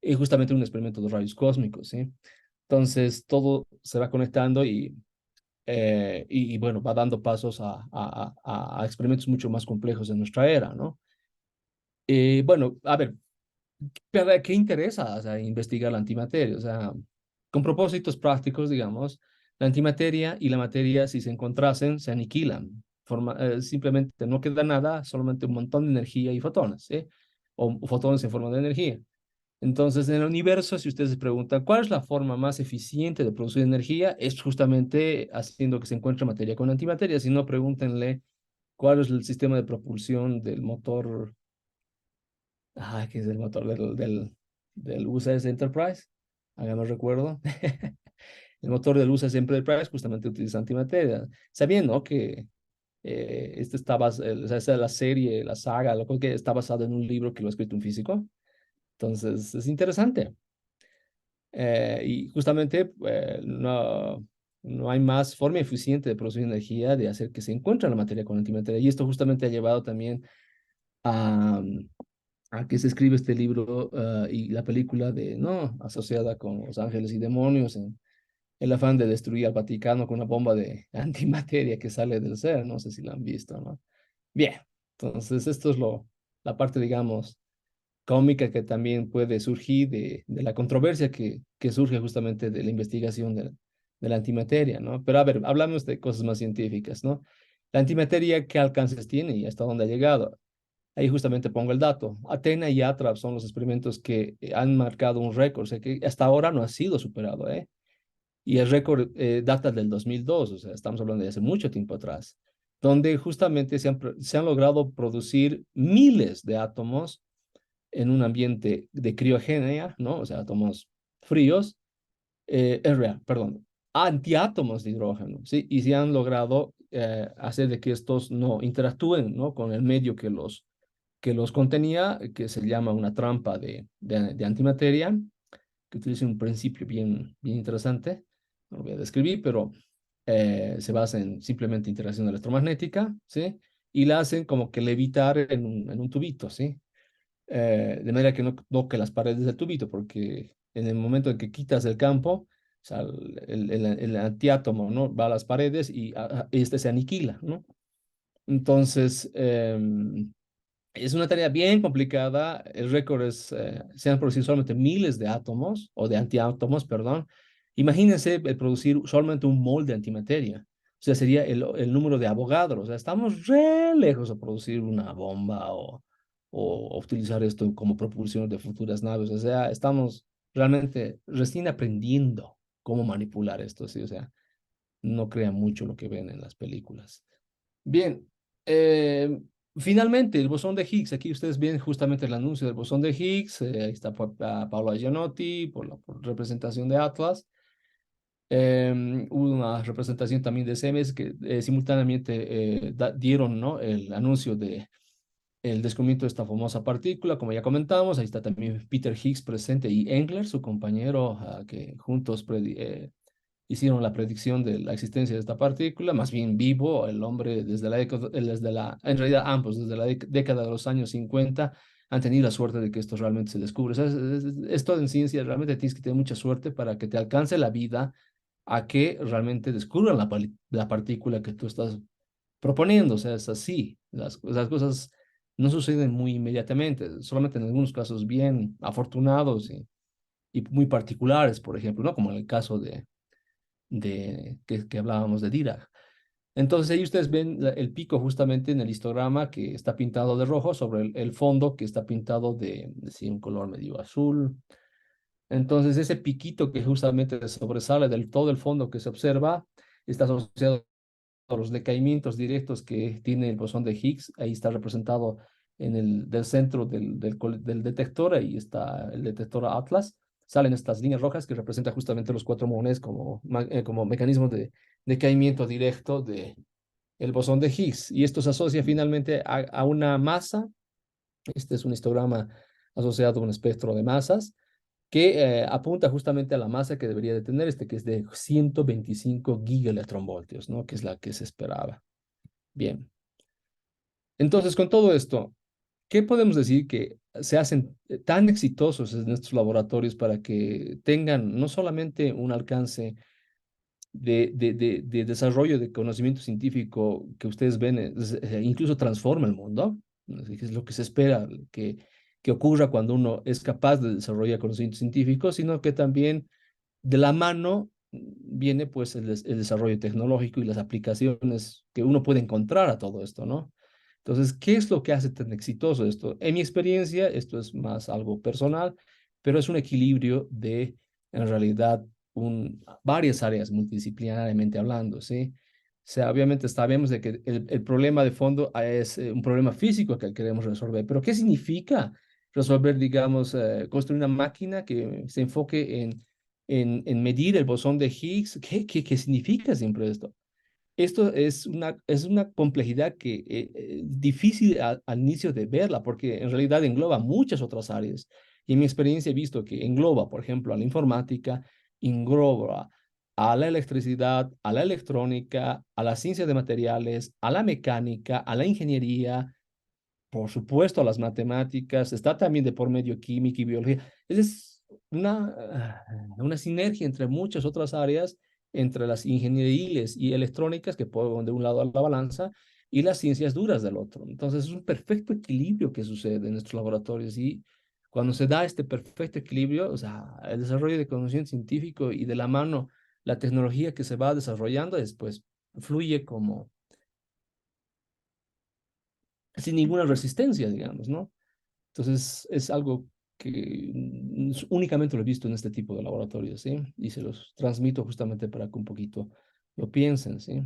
y justamente un experimento de rayos cósmicos, ¿sí? Entonces todo se va conectando y bueno, va dando pasos a experimentos mucho más complejos en nuestra era, ¿no? Bueno, a ver, ¿para qué interesa, o sea, investigar la antimateria? O sea, con propósitos prácticos, digamos, la antimateria y la materia, si se encontrasen, se aniquilan. Simplemente no queda nada, solamente un montón de energía y fotones, ¿sí? o fotones en forma de energía. Entonces, en el universo, si ustedes se preguntan cuál es la forma más eficiente de producir energía, es justamente haciendo que se encuentre materia con antimateria. Si no, pregúntenle cuál es el sistema de propulsión del motor, que es el motor del USS Enterprise. Hagamos recuerdo. El motor del USS Enterprise justamente utiliza antimateria, sabiendo que este está o sea, esta es la serie, la saga, lo que está basado en un libro que lo ha escrito un físico. Entonces, es interesante. Y justamente no hay más forma eficiente de producir energía de hacer que se encuentre la materia con antimateria. Y esto justamente ha llevado también a, a que se escribe este libro y la película no, asociada con los ángeles y demonios en el afán de destruir al Vaticano con una bomba de antimateria que sale del ser. No sé si la han visto, ¿no? Bien, entonces esto es la parte, digamos, cómica que también puede surgir de la controversia que surge justamente de la investigación de la antimateria, ¿no? Pero a ver, hablamos de cosas más científicas, ¿no? La antimateria, ¿qué alcances tiene y hasta dónde ha llegado? Ahí justamente pongo el dato. Athena y Atrap son los experimentos que han marcado un récord, o sea que hasta ahora no ha sido superado, ¿eh? Y el récord data del 2002, o sea, estamos hablando de hace mucho tiempo atrás, donde justamente se han logrado producir miles de átomos en un ambiente de criogenia, ¿no? O sea, átomos fríos, es real, perdón, antiátomos de hidrógeno, ¿sí? Y se han logrado hacer de que estos no interactúen, ¿no? Con el medio que los contenía, que se llama una trampa de antimateria, que utiliza un principio bien interesante, no lo voy a describir, pero se basa en simplemente interacción electromagnética, ¿sí? Y la hacen como que levitar en un tubito, ¿sí? De manera que no toque las paredes del tubito, porque en el momento en que quitas el campo, o sea, el antiátomo, ¿no? Va a las paredes y este se aniquila, ¿no? Entonces, es una tarea bien complicada. El récord es, se han producido solamente miles de átomos, o de antiátomos, perdón. Imagínense producir solamente un mol de antimateria. O sea, sería el número de Avogadro. O sea, estamos re lejos de producir una bomba o utilizar esto como propulsión de futuras naves. O sea, estamos realmente recién aprendiendo cómo manipular esto, ¿sí? O sea, no crean mucho lo que ven en las películas. Bien, finalmente el bosón de Higgs. Aquí ustedes ven justamente el anuncio del bosón de Higgs. Ahí está Paolo Gianotti por representación de Atlas. Hubo una representación también de Siemens que simultáneamente dieron, ¿no? El anuncio de el descubrimiento de esta famosa partícula, como ya comentamos. Ahí está también Peter Higgs presente y Engler, su compañero, que juntos hicieron la predicción de la existencia de esta partícula, más bien vivo, el hombre en realidad ambos, desde la década de los años 50, han tenido la suerte de que esto realmente se descubre. O sea, esto en ciencia realmente tienes que tener mucha suerte para que te alcance la vida a que realmente descubran la partícula que tú estás proponiendo. O sea, es así. Las cosas no suceden muy inmediatamente, solamente en algunos casos bien afortunados y muy particulares, por ejemplo, ¿no? Como en el caso que hablábamos de Dirac. Entonces ahí ustedes ven el pico justamente en el histograma que está pintado de rojo sobre el fondo que está pintado de un color medio azul. Entonces ese piquito que justamente sobresale del todo el fondo que se observa está asociado a los decaimientos directos que tiene el bosón de Higgs. Ahí está representado en del centro del detector. Ahí está el detector Atlas. Salen estas líneas rojas que representan justamente los cuatro muones como mecanismo de decaimiento directo el bosón de Higgs. Y esto se asocia finalmente a una masa. Este es un histograma asociado a un espectro de masas que apunta justamente a la masa que debería de tener que es de 125 gigaelectronvoltios, ¿no? Que es la que se esperaba. Bien. Entonces, con todo esto, ¿qué podemos decir que se hacen tan exitosos en estos laboratorios para que tengan no solamente un alcance de desarrollo de conocimiento científico que ustedes ven, incluso transforma el mundo? Es lo que se espera que ocurra cuando uno es capaz de desarrollar conocimiento científico, sino que también de la mano viene pues el desarrollo tecnológico y las aplicaciones que uno puede encontrar a todo esto, ¿no? Entonces, ¿qué es lo que hace tan exitoso esto? En mi experiencia, esto es más algo personal, pero es un equilibrio de, en realidad, varias áreas multidisciplinariamente hablando, ¿sí? O sea, obviamente sabemos de que el problema de fondo es un problema físico que queremos resolver, pero ¿qué significa resolver, digamos, construir una máquina que se enfoque en medir el bosón de Higgs? ¿Qué significa siempre esto? Esto es una complejidad que difícil al inicio de verla, porque en realidad engloba muchas otras áreas. Y en mi experiencia he visto que engloba, por ejemplo, a la informática, engloba a la electricidad, a la electrónica, a la ciencia de materiales, a la mecánica, a la ingeniería, por supuesto, a las matemáticas, está también de por medio química y biología. Es una sinergia entre muchas otras áreas, entre las ingenieriles y electrónicas que ponen de un lado a la balanza y las ciencias duras del otro. Entonces, es un perfecto equilibrio que sucede en nuestros laboratorios y cuando se da este perfecto equilibrio, o sea, el desarrollo de conocimiento científico y de la mano la tecnología que se va desarrollando después fluye como sin ninguna resistencia, digamos, ¿no? Entonces, es algo que únicamente lo he visto en este tipo de laboratorios, ¿sí? Y se los transmito justamente para que un poquito lo piensen, ¿sí?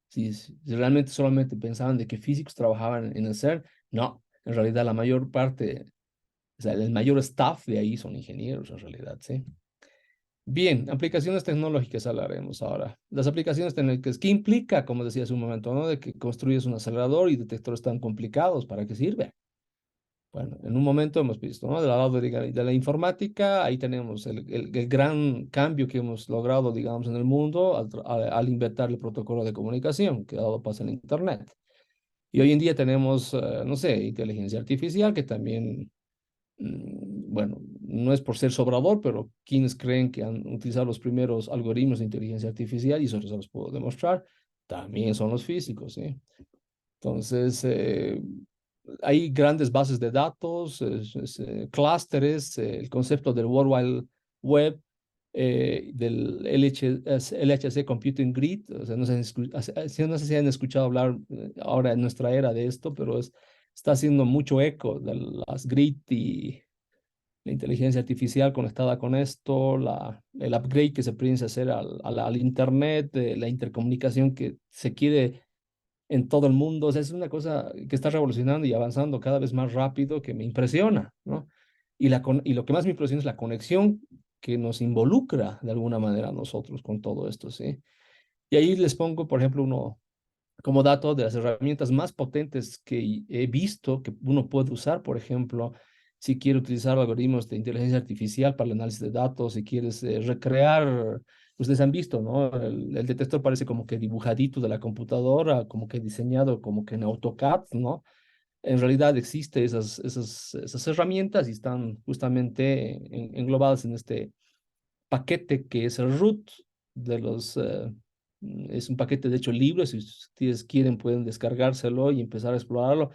Si realmente solamente pensaban de que físicos trabajaban en el CERN, no, en realidad la mayor parte, o sea, el mayor staff de ahí son ingenieros, en realidad, ¿sí? Bien, aplicaciones tecnológicas hablaremos ahora. Las aplicaciones tecnológicas, ¿qué implica, como decía hace un momento, ¿no? De que construyes un acelerador y detectores tan complicados, ¿para qué sirve? Bueno, en un momento hemos visto, ¿no? Del lado de la informática, ahí tenemos el gran cambio que hemos logrado, digamos, en el mundo al inventar el protocolo de comunicación que ha dado paso al Internet. Y hoy en día tenemos, no sé, inteligencia artificial que también, bueno, no es por ser sobrador, pero quienes creen que han utilizado los primeros algoritmos de inteligencia artificial, y eso se los puedo demostrar, también son los físicos, ¿sí? Entonces, hay grandes bases de datos, clústeres, el concepto del World Wide Web, del LHC Computing Grid. O sea, no sé si han escuchado hablar ahora en nuestra era de esto, pero está haciendo mucho eco de las grid y la inteligencia artificial conectada con esto, el upgrade que se piensa hacer al Internet, la intercomunicación que se quiere en todo el mundo. O sea, es una cosa que está revolucionando y avanzando cada vez más rápido que me impresiona, ¿no? Y lo que más me impresiona es la conexión que nos involucra de alguna manera a nosotros con todo esto, ¿sí? Y ahí les pongo, por ejemplo, como dato de las herramientas más potentes que he visto que uno puede usar, por ejemplo, si quiere utilizar algoritmos de inteligencia artificial para el análisis de datos, si quieres recrear, ustedes han visto, ¿no? El detector parece como que dibujadito de la computadora, como que diseñado como que en AutoCAD, ¿no? En realidad existe esas herramientas y están justamente englobadas en este paquete que es el root de es un paquete de hecho libre, si ustedes quieren pueden descargárselo y empezar a explorarlo.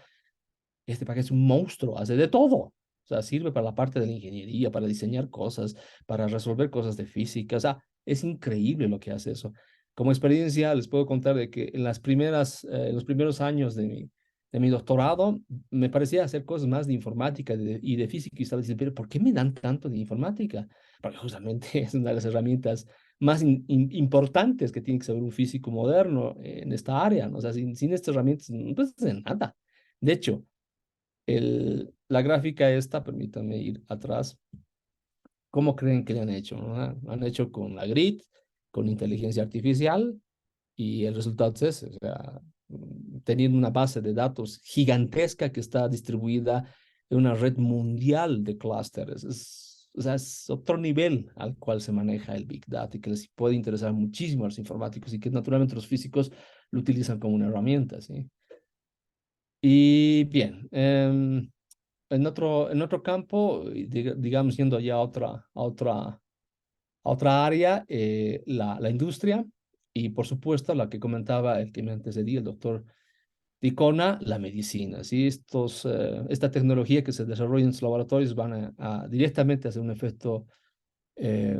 Este paquete es un monstruo, hace de todo. O sea, sirve para la parte de la ingeniería, para diseñar cosas, para resolver cosas de física. O sea, es increíble lo que hace eso. Como experiencia, les puedo contar de que en los primeros años de mi doctorado, me parecía hacer cosas más de informática y de física. Y estaba diciendo, pero ¿por qué me dan tanto de informática? Porque justamente es una de las herramientas más importantes que tiene que saber un físico moderno en esta área, ¿no? O sea, sin estas herramientas no puedes hacer nada. De hecho, la gráfica esta, permítanme ir atrás, ¿cómo creen que le han hecho? ¿No? Han hecho con la grid, con inteligencia artificial y el resultado es ese, o sea, teniendo una base de datos gigantesca que está distribuida en una red mundial de clústeres. O sea, es otro nivel al cual se maneja el Big Data y que les puede interesar muchísimo a los informáticos y que naturalmente los físicos lo utilizan como una herramienta, ¿sí? Y bien, en otro campo, digamos, yendo ya a otra área, la industria y por supuesto la que comentaba el que me antecedía, el doctor Ticona, la medicina. ¿Sí? Esta tecnología que se desarrolla en los laboratorios van a directamente hacer un efecto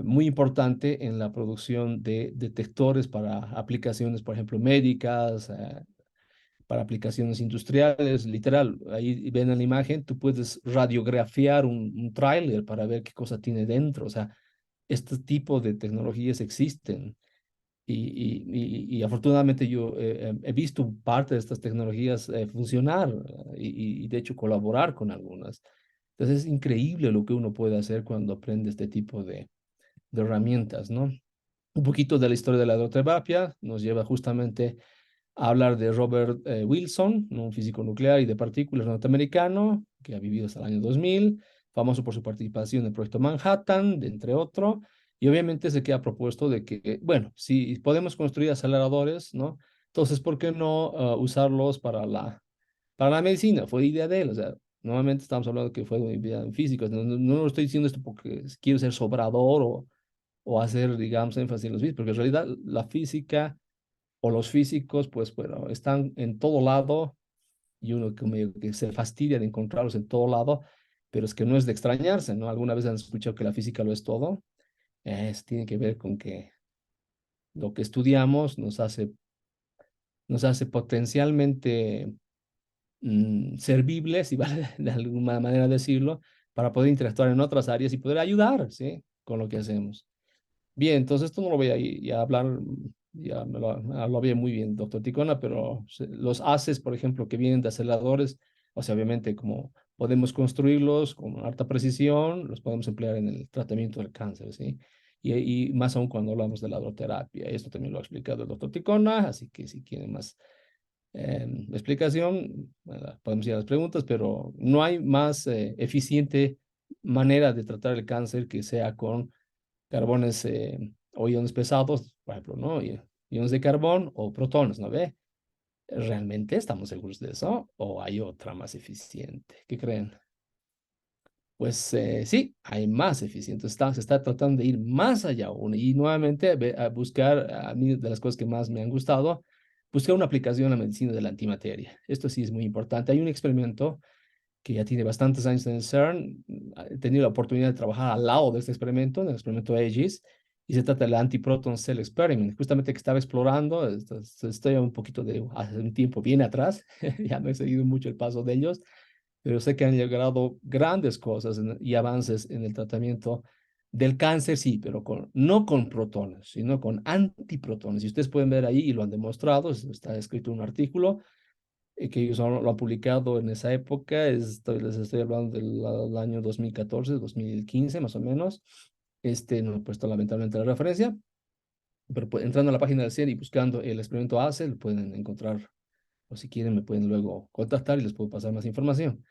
muy importante en la producción de detectores para aplicaciones, por ejemplo, médicas, para aplicaciones industriales, literal. Ahí ven en la imagen, tú puedes radiografiar un tráiler para ver qué cosa tiene dentro. O sea, este tipo de tecnologías existen. Y afortunadamente yo he visto parte de estas tecnologías funcionar y de hecho colaborar con algunas. Entonces es increíble lo que uno puede hacer cuando aprende este tipo de herramientas, ¿no? Un poquito de la historia de la hidroterapia nos lleva justamente a hablar de Robert Wilson, ¿no? Un físico nuclear y de partículas norteamericano que ha vivido hasta el año 2000, famoso por su participación en el proyecto Manhattan, entre otros, y obviamente se queda propuesto de que, bueno, si podemos construir aceleradores, ¿no? Entonces, ¿por qué no usarlos para la medicina? Fue idea de él, o sea, nuevamente estamos hablando que fue una idea en físicos, no lo estoy diciendo esto porque quiero ser sobrador o hacer, digamos, énfasis en los físicos, porque en realidad la física o los físicos, pues bueno, están en todo lado y uno que se fastidia de encontrarlos en todo lado, pero es que no es de extrañarse, ¿no? ¿Alguna vez han escuchado que la física lo es todo? Tiene que ver con que lo que estudiamos nos hace potencialmente servibles, si vale de alguna manera decirlo, para poder interactuar en otras áreas y poder ayudar, ¿sí? Con lo que hacemos. Bien, entonces esto no lo voy a, ya hablar, ya lo había muy bien, doctor Ticona, pero los haces, por ejemplo, que vienen de aceleradores, o sea, obviamente como podemos construirlos con alta precisión, los podemos emplear en el tratamiento del cáncer, ¿sí? Y más aún cuando hablamos de la hidroterapia. Esto también lo ha explicado el doctor Ticona, así que si quieren más explicación, bueno, podemos ir a las preguntas, pero no hay más eficiente manera de tratar el cáncer que sea con carbones o iones pesados, por ejemplo, ¿no? Iones de carbón o protones, ¿no ve? ¿Realmente estamos seguros de eso? ¿O hay otra más eficiente? ¿Qué creen? Pues sí, hay más eficiente. Se está tratando de ir más allá aún. Y nuevamente a buscar, a mí de las cosas que más me han gustado, buscar una aplicación a la medicina de la antimateria. Esto sí es muy importante. Hay un experimento que ya tiene bastantes años en el CERN. He tenido la oportunidad de trabajar al lado de este experimento, en el experimento AGES, y se trata del Antiproton Cell Experiment, justamente que estaba explorando, estoy un poquito de hace un tiempo bien atrás, ya no he seguido mucho el paso de ellos, pero sé que han logrado grandes cosas y avances en el tratamiento del cáncer, sí, pero no con protones, sino con antiprotones. Y ustedes pueden ver ahí, y lo han demostrado, está escrito en un artículo, que ellos lo han publicado en esa época, les estoy hablando del año 2014, 2015 más o menos. No he puesto lamentablemente la referencia, pero entrando a la página del CIER y buscando el experimento ACE, lo pueden encontrar, o si quieren me pueden luego contactar y les puedo pasar más información.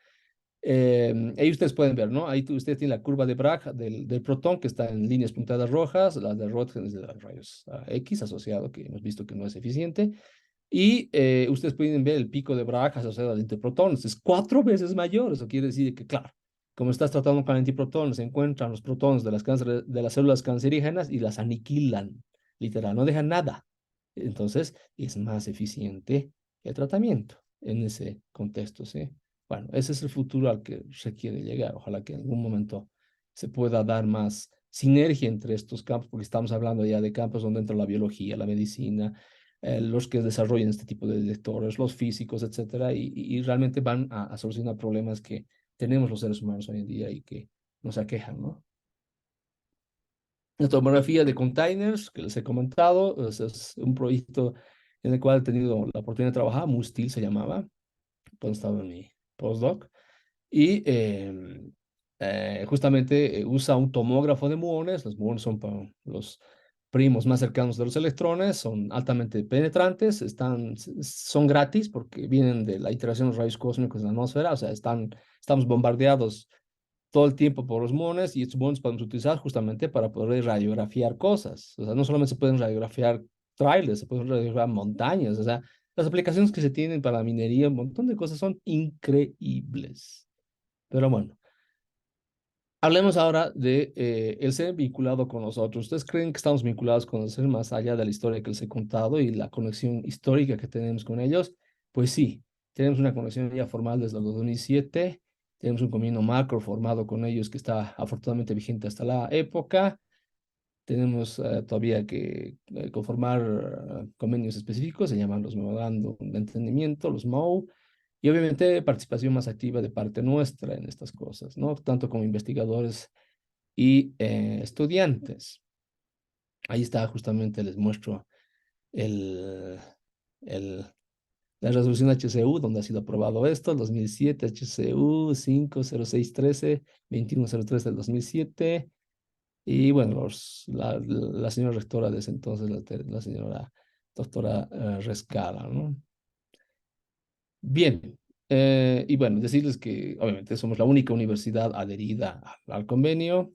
Ahí ustedes pueden ver, ¿no? Ahí ustedes tienen la curva de Bragg del protón que está en líneas puntadas rojas, la de Röntgen es de los rayos X asociado, que hemos visto que no es eficiente. Y ustedes pueden ver el pico de Bragg asociado al antiprotón. Es 4 veces mayor. Eso quiere decir que, claro, como estás tratando con antiprotones, se encuentran los protones de las células cancerígenas y las aniquilan. Literal, no dejan nada. Entonces, es más eficiente el tratamiento en ese contexto, ¿sí? Bueno, ese es el futuro al que se quiere llegar. Ojalá que en algún momento se pueda dar más sinergia entre estos campos, porque estamos hablando ya de campos donde entra la biología, la medicina, los que desarrollan este tipo de detectores, los físicos, etcétera, y realmente van a solucionar problemas que tenemos los seres humanos hoy en día y que nos aquejan, ¿no? La tomografía de containers, que les he comentado, es un proyecto en el cual he tenido la oportunidad de trabajar, Mustil se llamaba, cuando estaba en mi postdoc, y justamente usa un tomógrafo de muones. Los muones son los primos más cercanos de los electrones, son altamente penetrantes, son gratis porque vienen de la interacción de los rayos cósmicos en la atmósfera, o sea, estamos bombardeados todo el tiempo por los muones y estos muones podemos utilizar justamente para poder radiografiar cosas. O sea, no solamente se pueden radiografiar trailers, se pueden radiografiar montañas, o sea, las aplicaciones que se tienen para la minería, un montón de cosas son increíbles. Pero bueno, hablemos ahora de el ser vinculado con nosotros. ¿Ustedes creen que estamos vinculados con el ser más allá de la historia que les he contado y la conexión histórica que tenemos con ellos? Pues sí, tenemos una conexión ya formal desde el 2007. Tenemos un convenio macro formado con ellos que está afortunadamente vigente hasta la época. Tenemos todavía que conformar convenios específicos, se llaman los memorándum de entendimiento, los MOU, y obviamente participación más activa de parte nuestra en estas cosas, ¿no? Tanto como investigadores y estudiantes. Ahí está, justamente les muestro el, el, la resolución HCU, donde ha sido aprobado esto, el 2007, HCU 50613, 2103 del 2007. Y bueno, la señora rectora de ese entonces, la señora doctora Rescala, ¿no? Bien, y bueno, decirles que obviamente somos la única universidad adherida al convenio.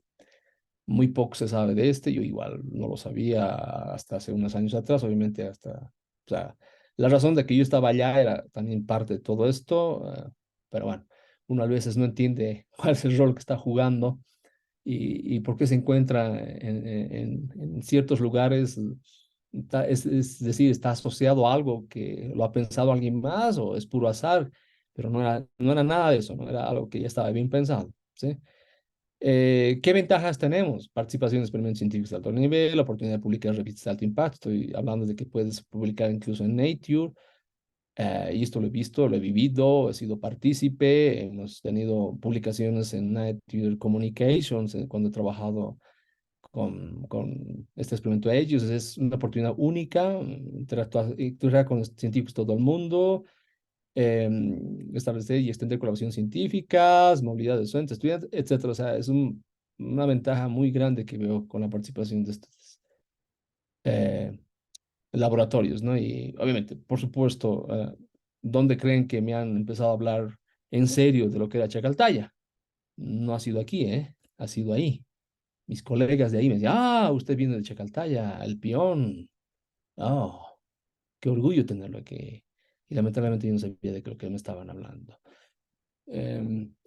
Muy poco se sabe de este, yo igual no lo sabía hasta hace unos años atrás, obviamente hasta, o sea, la razón de que yo estaba allá era también parte de todo esto, pero bueno, uno a veces no entiende cuál es el rol que está jugando y por qué se encuentra en ciertos lugares, es decir, está asociado a algo que lo ha pensado alguien más o es puro azar, pero no era nada de eso, no era algo que ya estaba bien pensado, ¿sí? ¿Qué ventajas tenemos? Participación en experimentos científicos de alto nivel, la oportunidad de publicar revistas de alto impacto. Estoy hablando de que puedes publicar incluso en Nature. Y esto lo he visto, lo he vivido, he sido partícipe. Hemos tenido publicaciones en Nature Communications cuando he trabajado con este experimento de ellos. Es una oportunidad única, interactuar con los científicos de todo el mundo, establecer y extender colaboraciones científicas, movilidad de docentes, estudiantes, etcétera. O sea, es una ventaja muy grande que veo con la participación de estos eh, laboratorios, ¿no? Y obviamente, por supuesto, ¿dónde creen que me han empezado a hablar en serio de lo que era Chacaltaya? No ha sido aquí, ¿eh? Ha sido ahí. Mis colegas de ahí me decían, usted viene de Chacaltaya, el peón. Oh, qué orgullo tenerlo aquí. Y lamentablemente yo no sabía de lo que me estaban hablando.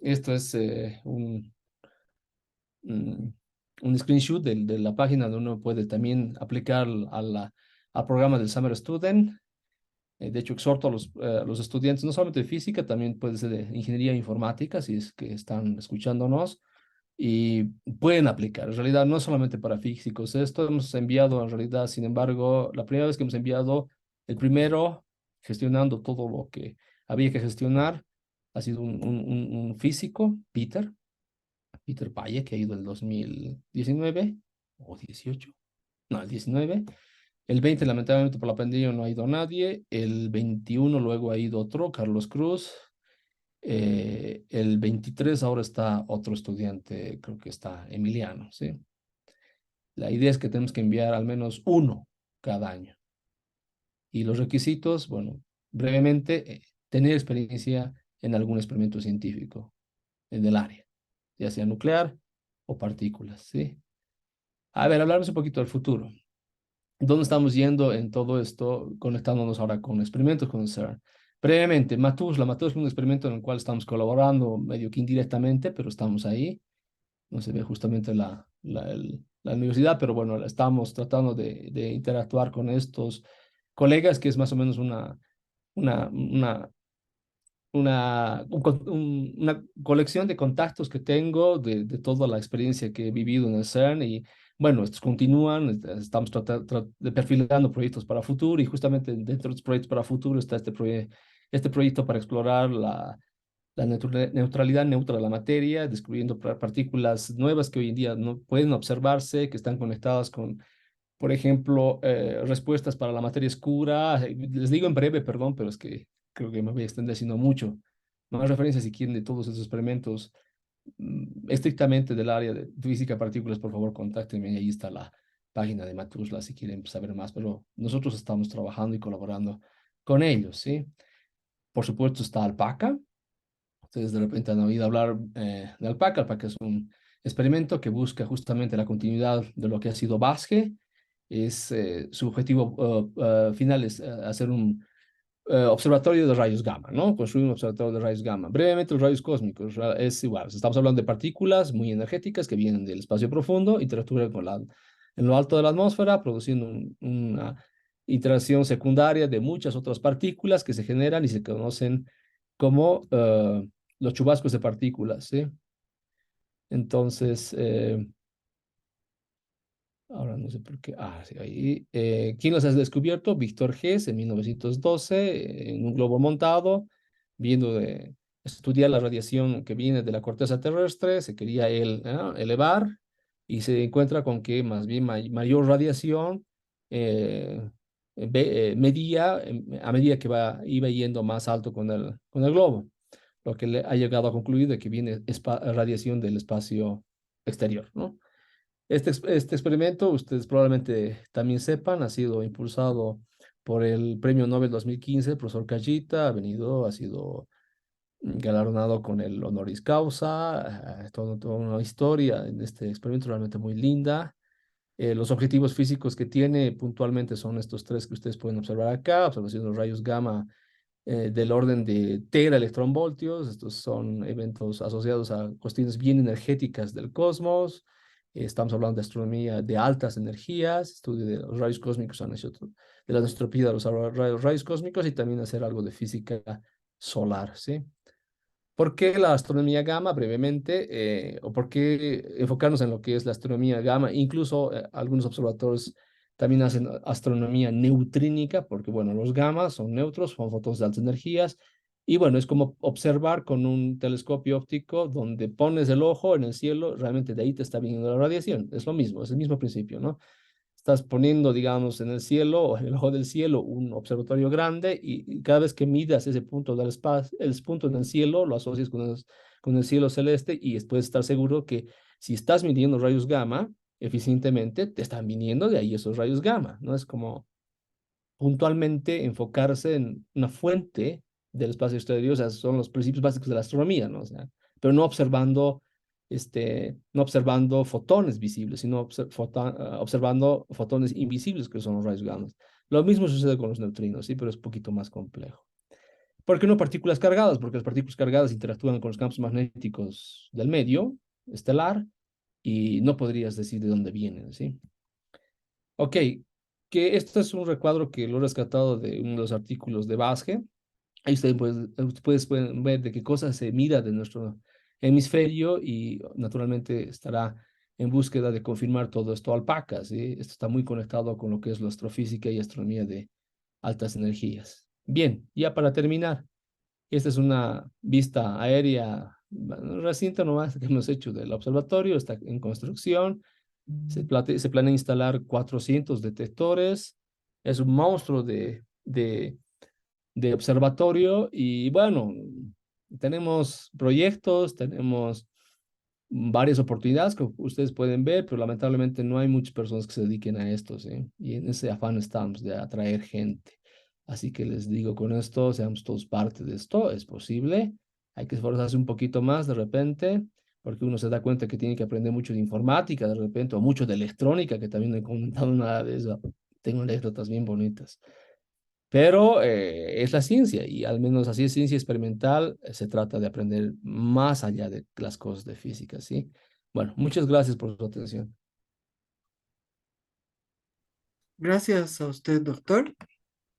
Esto es un, un screenshot de la página donde uno puede también aplicar al programa del Summer Student. De hecho, exhorto a los estudiantes, no solamente de física, también puede ser de ingeniería informática, si es que están escuchándonos, y pueden aplicar. En realidad, no solamente para físicos. Esto hemos enviado, en realidad, sin embargo, la primera vez que hemos enviado, el primero, gestionando todo lo que había que gestionar, ha sido un físico, Peter Paye, que ha ido el 2019 o 18, no, el 19. El 20, lamentablemente por la pandemia, no ha ido nadie. El 21 luego ha ido otro, Carlos Cruz. El 23 ahora está otro estudiante, creo que está Emiliano, ¿sí? La idea es que tenemos que enviar al menos uno cada año. Y los requisitos, bueno, brevemente, tener experiencia en algún experimento científico en el área, ya sea nuclear o partículas, ¿sí? A ver, hablarnos un poquito del futuro. ¿Dónde estamos yendo en todo esto, conectándonos ahora con experimentos con el CERN? Brevemente, Matus es un experimento en el cual estamos colaborando medio que indirectamente, pero estamos ahí. No se ve justamente la universidad, pero bueno, estamos tratando de interactuar con estos colegas, que es más o menos una, una, una colección de contactos que tengo de toda la experiencia que he vivido en el CERN y bueno, estos continúan, estamos de perfilando proyectos para futuro y justamente dentro de los proyectos para futuro está este proyecto para explorar la neutralidad neutra de la materia, descubriendo partículas nuevas que hoy en día no pueden observarse, que están conectadas con, por ejemplo, respuestas para la materia oscura. Les digo en breve, perdón, pero es que creo que me voy a extender haciendo mucho. Más referencias, si quieren, de todos esos experimentos estrictamente del área de física de partículas, por favor, contáctenme. Ahí está la página de Matusla si quieren saber más, pero nosotros estamos trabajando y colaborando con ellos, ¿sí? Por supuesto está Alpaca. Ustedes de repente han oído hablar de Alpaca. Alpaca es un experimento que busca justamente la continuidad de lo que ha sido BASGE. Su objetivo final es hacer un observatorio de rayos gamma, ¿no? Construir un observatorio de rayos gamma. Brevemente, los rayos cósmicos es igual. Estamos hablando de partículas muy energéticas que vienen del espacio profundo, interactúan en lo alto de la atmósfera, produciendo una interacción secundaria de muchas otras partículas que se generan y se conocen como los chubascos de partículas, ¿sí? Entonces, Ahora no sé por qué. Ah, sí, ahí. ¿Quién los ha descubierto? Víctor Hess en 1912, en un globo montado, viendo de estudiar la radiación que viene de la corteza terrestre, se quería él, elevar y se encuentra con que más bien mayor radiación medía a medida que iba yendo más alto con el globo, lo que le ha llegado a concluir de que viene radiación del espacio exterior, ¿no? Este experimento, ustedes probablemente también sepan, ha sido impulsado por el Premio Nobel 2015, el profesor Kajita, ha sido galardonado con el honoris causa, toda una historia en este experimento realmente muy linda. Los objetivos físicos que tiene puntualmente son estos tres que ustedes pueden observar acá: observación de los rayos gamma del orden de tera-electronvoltios. Estos son eventos asociados a cuestiones bien energéticas del cosmos. Estamos hablando de astronomía de altas energías, estudio de los rayos cósmicos, de la entropía de los rayos cósmicos, y también hacer algo de física solar, ¿sí? ¿Por qué la astronomía gamma brevemente? ¿O por qué enfocarnos en lo que es la astronomía gamma? Incluso algunos observatorios también hacen astronomía neutrínica, porque bueno, los gamas son neutros, son fotones de altas energías, y bueno, es como observar con un telescopio óptico donde pones el ojo en el cielo, realmente de ahí te está viniendo la radiación. Es lo mismo, es el mismo principio, ¿no? Estás poniendo, digamos, en el cielo o en el ojo del cielo un observatorio grande, y cada vez que midas ese punto del espacio, el punto en el cielo, lo asocias con el cielo celeste, y puedes estar seguro que si estás midiendo rayos gamma eficientemente, te están viniendo de ahí esos rayos gamma, ¿no? Es como puntualmente enfocarse en una fuente del espacio exterior. O sea, son los principios básicos de la astronomía, ¿no? O sea, pero no observando fotones visibles, sino observando fotones invisibles, que son los rayos gamma. Lo mismo sucede con los neutrinos, sí, pero es un poquito más complejo. ¿Por qué no partículas cargadas? Porque las partículas cargadas interactúan con los campos magnéticos del medio estelar y no podrías decir de dónde vienen, ¿sí? Ok, que esto es un recuadro que lo he rescatado de uno de los artículos de Basge. Ahí ustedes pueden ver de qué cosas se mira de nuestro hemisferio, y naturalmente estará en búsqueda de confirmar todo esto alpaca, ¿sí? Esto está muy conectado con lo que es la astrofísica y astronomía de altas energías. Bien, ya para terminar, esta es una vista aérea reciente nomás que hemos hecho del observatorio. Está en construcción. Se planea instalar 400 detectores. Es un monstruo de observatorio, y bueno, tenemos proyectos, tenemos varias oportunidades que ustedes pueden ver, pero lamentablemente no hay muchas personas que se dediquen a esto, ¿sí? Y en ese afán estamos de atraer gente. Así que les digo con esto, seamos todos parte de esto, es posible. Hay que esforzarse un poquito más de repente, porque uno se da cuenta que tiene que aprender mucho de informática de repente, o mucho de electrónica, que también no he comentado nada de eso. Tengo anécdotas bien bonitas. Pero es la ciencia, y al menos así es ciencia experimental. Se trata de aprender más allá de las cosas de física, ¿sí? Bueno, muchas gracias por su atención. Gracias a usted, doctor.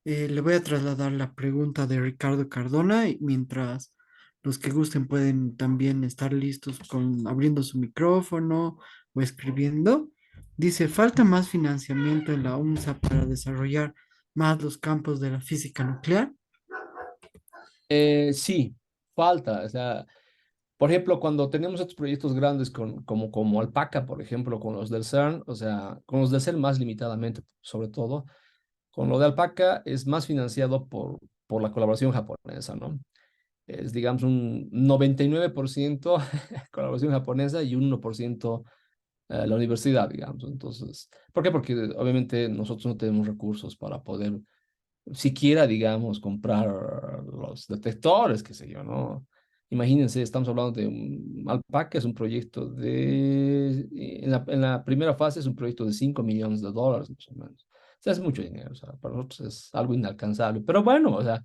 Le voy a trasladar la pregunta de Ricardo Cardona, y mientras los que gusten pueden también estar listos con abriendo su micrófono o escribiendo. Dice, ¿falta más financiamiento en la UNSA para desarrollar más los campos de la física nuclear? Sí, falta. O sea, por ejemplo, cuando tenemos estos proyectos grandes como Alpaca, por ejemplo, con los del CERN, o sea, con los del CERN más limitadamente, sobre todo, con lo de Alpaca es más financiado por la colaboración japonesa, ¿no? Es, digamos, un 99% colaboración japonesa y un 1% la universidad, digamos. Entonces, ¿por qué? Porque obviamente nosotros no tenemos recursos para poder siquiera, digamos, comprar los detectores, qué sé yo, ¿no? Imagínense, estamos hablando de Alpaca, es un proyecto en la primera fase es un proyecto de $5 millones, más o menos. O sea, es mucho dinero. O sea, para nosotros es algo inalcanzable. Pero bueno, o sea,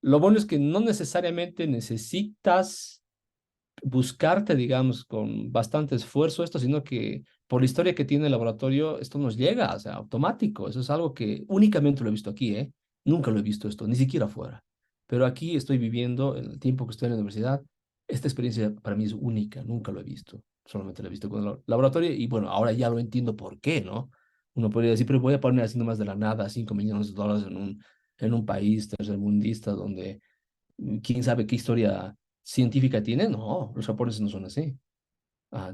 lo bueno es que no necesariamente necesitas buscarte, digamos, con bastante esfuerzo esto, sino que por la historia que tiene el laboratorio, esto nos llega, o sea, automático. Eso es algo que únicamente lo he visto aquí, ¿eh? Nunca lo he visto esto, ni siquiera afuera. Pero aquí estoy viviendo, en el tiempo que estoy en la universidad, esta experiencia para mí es única, nunca lo he visto. solamente lo he visto con el laboratorio y bueno, ahora ya lo entiendo por qué, ¿no? Uno podría decir, pero voy a poner haciendo más de la nada 5 millones de dólares en un país tercermundista donde quién sabe qué historia científica tiene. No, los japoneses no son así.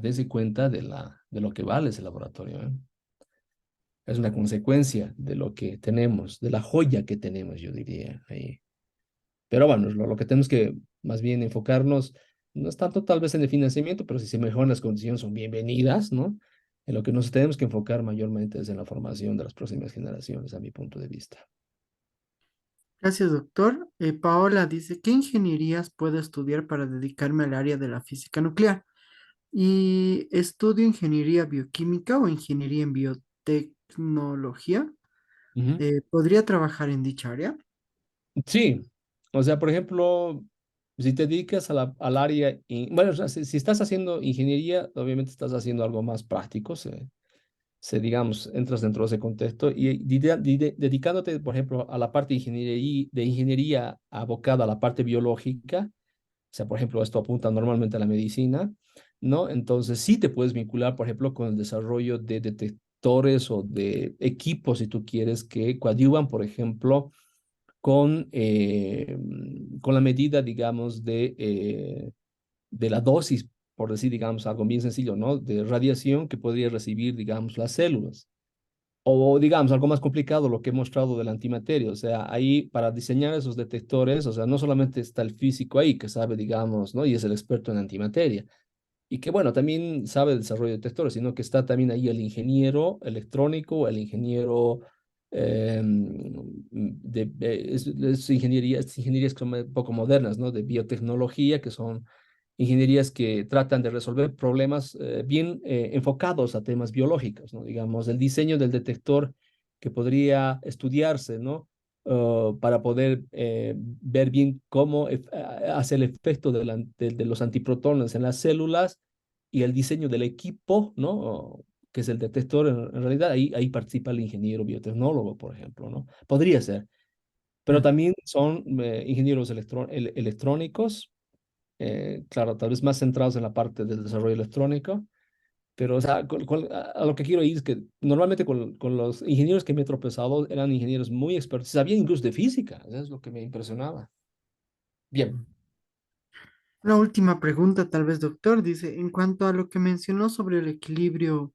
Dese cuenta de lo que vale ese laboratorio, ¿eh? Es una consecuencia de lo que tenemos, de la joya que tenemos, yo diría, ahí. Pero bueno, lo que tenemos que más bien enfocarnos no es tanto tal vez en el financiamiento, pero si se mejoran las condiciones son bienvenidas, ¿no? En lo que nos tenemos que enfocar mayormente es en la formación de las próximas generaciones, a mi punto de vista. Gracias, doctor. Paola dice, ¿qué ingenierías puedo estudiar para dedicarme al área de la física nuclear? Y estudio ingeniería bioquímica o ingeniería en biotecnología. Ujú. ¿Podría trabajar en dicha área? Sí, o sea, por ejemplo, si te dedicas al área, bueno, o sea, si estás haciendo ingeniería, obviamente estás haciendo algo más práctico, digamos, entras dentro de ese contexto y dedicándote, por ejemplo, a la parte de ingeniería abocada a la parte biológica, o sea, por ejemplo, esto apunta normalmente a la medicina, ¿no? Entonces sí te puedes vincular, por ejemplo, con el desarrollo de detectores o de equipos, si tú quieres, que coadyuvan, por ejemplo, con la medida, digamos, de la dosis, por decir, digamos, algo bien sencillo, ¿no? De radiación que podría recibir, digamos, las células. O, digamos, algo más complicado, lo que he mostrado de la antimateria. O sea, ahí para diseñar esos detectores, o sea, no solamente está el físico ahí que sabe, digamos, ¿no? Y es el experto en antimateria. Y que, bueno, también sabe el desarrollo de detectores, sino que está también ahí el ingeniero electrónico, el ingeniero es ingenierías como un poco modernas, ¿no? De biotecnología, que son ingenierías que tratan de resolver problemas bien enfocados a temas biológicos, ¿no? Digamos, el diseño del detector que podría estudiarse, ¿no? Para poder ver bien cómo hace el efecto de los antiprotones en las células y el diseño del equipo, ¿no? Que es el detector, en realidad ahí participa el ingeniero biotecnólogo, por ejemplo, ¿no? Podría ser, pero Mm. también son ingenieros electrónicos, claro, tal vez más centrados en la parte del desarrollo electrónico, pero o sea, a lo que quiero ir es que normalmente con los ingenieros que me he tropezado eran ingenieros muy expertos, sabían incluso de física, eso es lo que me impresionaba. Bien. Una última pregunta, tal vez, doctor. Dice, en cuanto a lo que mencionó sobre el equilibrio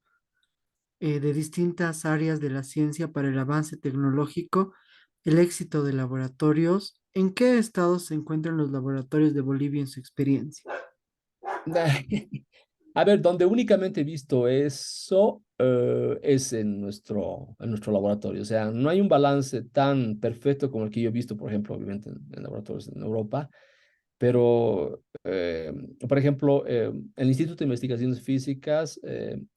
de distintas áreas de la ciencia para el avance tecnológico, el éxito de laboratorios, ¿en qué estado se encuentran los laboratorios de Bolivia en su experiencia? A ver, donde únicamente he visto eso es en nuestro laboratorio. O sea, no hay un balance tan perfecto como el que yo he visto, por ejemplo, obviamente en laboratorios en Europa. Pero, por ejemplo, el Instituto de Investigaciones Físicas,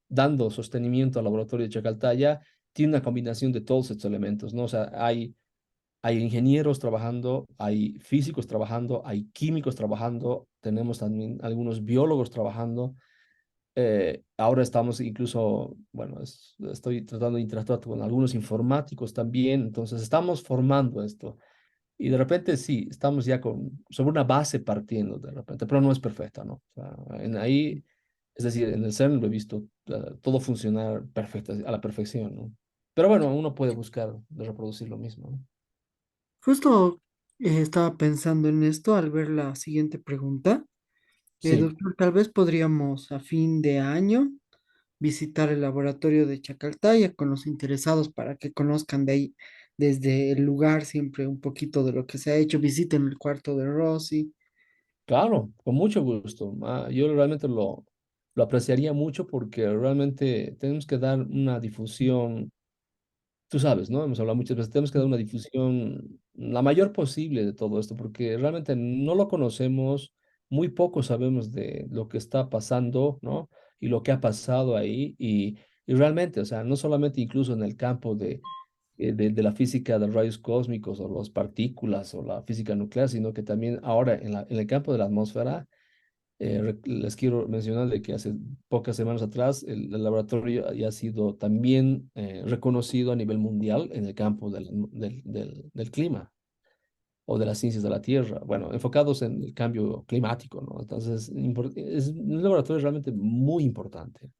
dando sostenimiento al laboratorio de Chacaltaya, tiene una combinación de todos estos elementos, ¿no? O sea, hay ingenieros trabajando, hay físicos trabajando, hay químicos trabajando, tenemos también algunos biólogos trabajando. Ahora estamos incluso, bueno, estoy tratando de interactuar con algunos informáticos también, entonces estamos formando esto. Y de repente sí, estamos ya sobre una base partiendo de repente, pero no es perfecta, ¿no? O sea, ahí, es decir, en el CERN lo he visto todo funcionar perfecto, a la perfección, ¿no? Pero bueno, uno puede buscar de reproducir lo mismo, ¿no? Justo estaba pensando en esto al ver la siguiente pregunta. Sí, Doctor, tal vez podríamos a fin de año visitar el laboratorio de Chacaltaya con los interesados para que conozcan de ahí, desde el lugar, siempre un poquito de lo que se ha hecho. Visiten el cuarto de Rossi. claro, con mucho gusto. Yo realmente lo apreciaría mucho porque realmente tenemos que dar una difusión. Tú sabes, ¿no? Hemos hablado muchas veces, tenemos que dar una difusión la mayor posible de todo esto, porque realmente no lo conocemos, muy poco sabemos de lo que está pasando, ¿no? Y lo que ha pasado ahí, y realmente, o sea, no solamente incluso en el campo de la física de rayos cósmicos o las partículas o la física nuclear, sino que también ahora en el campo de la atmósfera les quiero mencionar de que hace pocas semanas atrás el laboratorio ya ha sido también reconocido a nivel mundial en el campo del clima. o de las ciencias de la Tierra, bueno, enfocados en el cambio climático, ¿no? Entonces, es un laboratorio realmente muy importante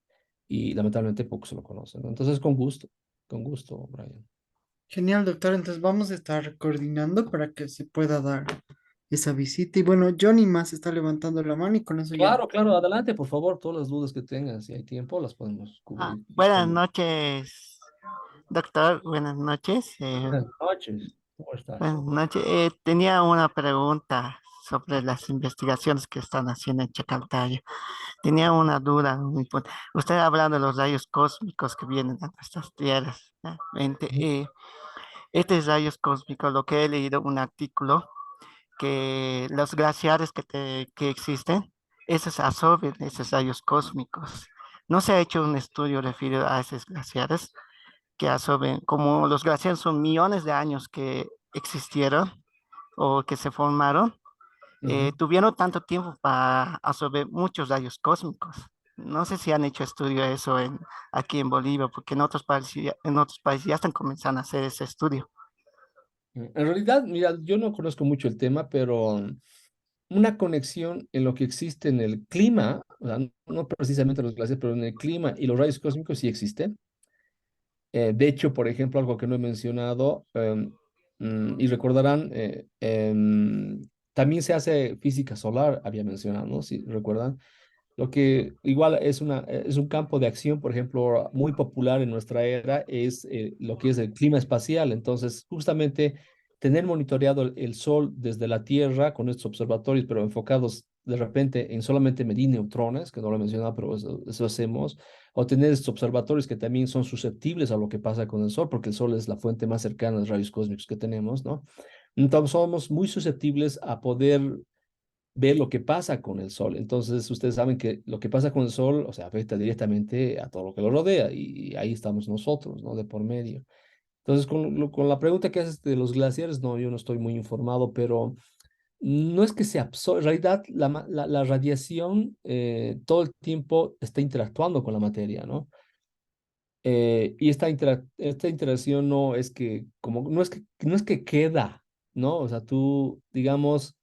y lamentablemente poco se lo conocen, ¿no? Entonces, con gusto, Brian. Genial, doctor. Entonces vamos a estar coordinando para que se pueda dar esa visita. Y bueno, Johnny más está levantando la mano y con eso ya. Claro, claro, adelante, por favor, todas las dudas que tengas, si hay tiempo, las podemos cubrir. Buenas noches, doctor. Buenas noches. Buenas noches, ¿cómo estás? Buenas noches. Tenía una pregunta sobre las investigaciones que están haciendo en Chacaltaya. Tenía una duda muy importante. Usted ha hablado de los rayos cósmicos que vienen a nuestras tierras, ¿no? Estos rayos cósmicos, lo que he leído un artículo, que los glaciares que existen, esos absorben esos rayos cósmicos. No se ha hecho un estudio referido a esos glaciares que absorben, como los glaciares son millones de años que existieron o que se formaron, Ujú. tuvieron tanto tiempo para absorber muchos rayos cósmicos. No sé si han hecho estudio de eso aquí en Bolivia, porque en otros países ya están comenzando a hacer ese estudio. En realidad, mira, yo no conozco mucho el tema, pero una conexión en lo que existe en el clima, o sea, no precisamente los glaciares, pero en el clima y los rayos cósmicos sí existen. De hecho, por ejemplo, algo que no he mencionado, y recordarán, también se hace física solar, había mencionado, ¿no? Si recuerdan. Lo que igual es un campo de acción, por ejemplo, muy popular en nuestra era, es lo que es el clima espacial. Entonces, justamente tener monitoreado el Sol desde la Tierra con estos observatorios, pero enfocados de repente en solamente medir neutrones, que no lo he mencionado, pero eso hacemos, o tener estos observatorios que también son susceptibles a lo que pasa con el Sol, porque el Sol es la fuente más cercana de rayos cósmicos que tenemos, ¿no? Entonces, somos muy susceptibles a poder ver lo que pasa con el sol. Entonces, ustedes saben que lo que pasa con el sol, o sea, afecta directamente a todo lo que lo rodea y ahí estamos nosotros, ¿no? De por medio. Entonces, con la pregunta que haces de los glaciares, no, yo no estoy muy informado, pero no es que se absorbe, en realidad la radiación todo el tiempo está interactuando con la materia, ¿no? Y esta interacción no es que, como, no es que queda, ¿no? O sea, tú, digamos,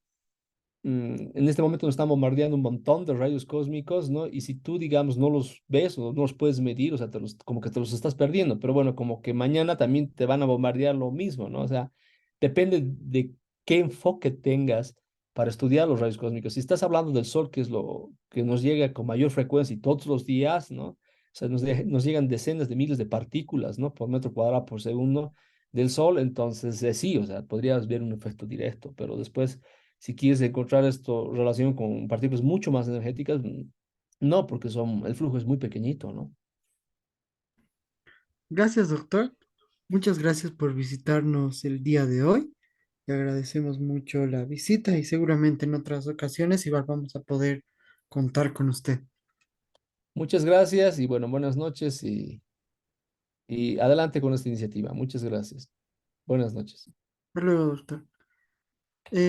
en este momento nos están bombardeando un montón de rayos cósmicos, ¿no? Y si tú, digamos, no los ves o no los puedes medir, o sea, como que te los estás perdiendo, pero bueno, como que mañana también te van a bombardear lo mismo, ¿no? O sea, depende de qué enfoque tengas para estudiar los rayos cósmicos. Si estás hablando del Sol, que es lo que nos llega con mayor frecuencia y todos los días, ¿no? O sea, nos llegan decenas de miles de partículas, ¿no? Por metro cuadrado por segundo del Sol, entonces sí, o sea, podrías ver un efecto directo, pero después si quieres encontrar esto relación con partículas mucho más energéticas, no, porque el flujo es muy pequeñito, ¿no? Gracias, doctor. Muchas gracias por visitarnos el día de hoy. Le agradecemos mucho la visita y seguramente en otras ocasiones igual vamos a poder contar con usted. Muchas gracias y bueno, buenas noches y adelante con esta iniciativa. Muchas gracias. Buenas noches. Hasta luego, doctor.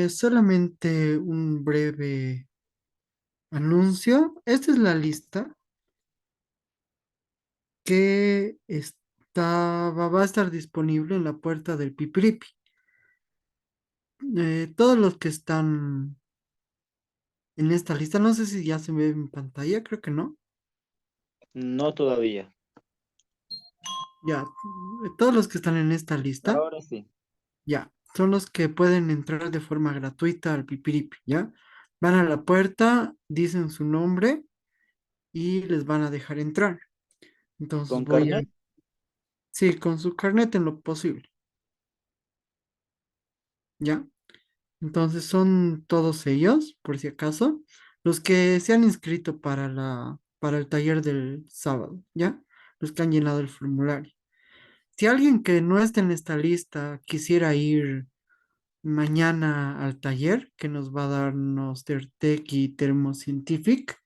Solamente un breve anuncio. Esta es la lista que va a estar disponible en la puerta del Pipiripi. Todos los que están en esta lista, no sé si ya se ve en pantalla, creo que no. No todavía. Ya, todos los que están en esta lista, Ahora sí. ya, son los que pueden entrar de forma gratuita al Pipiripi, ¿ya? Van a la puerta, dicen su nombre y les van a dejar entrar. Entonces ¿Con voy a, carnet? sí, con su carnet en lo posible, ¿ya? Entonces son todos ellos, por si acaso, los que se han inscrito para el taller del sábado, ¿ya? Los que han llenado el formulario. Si alguien que no está en esta lista quisiera ir mañana al taller que nos va a dar Nostertec y Thermoscientific,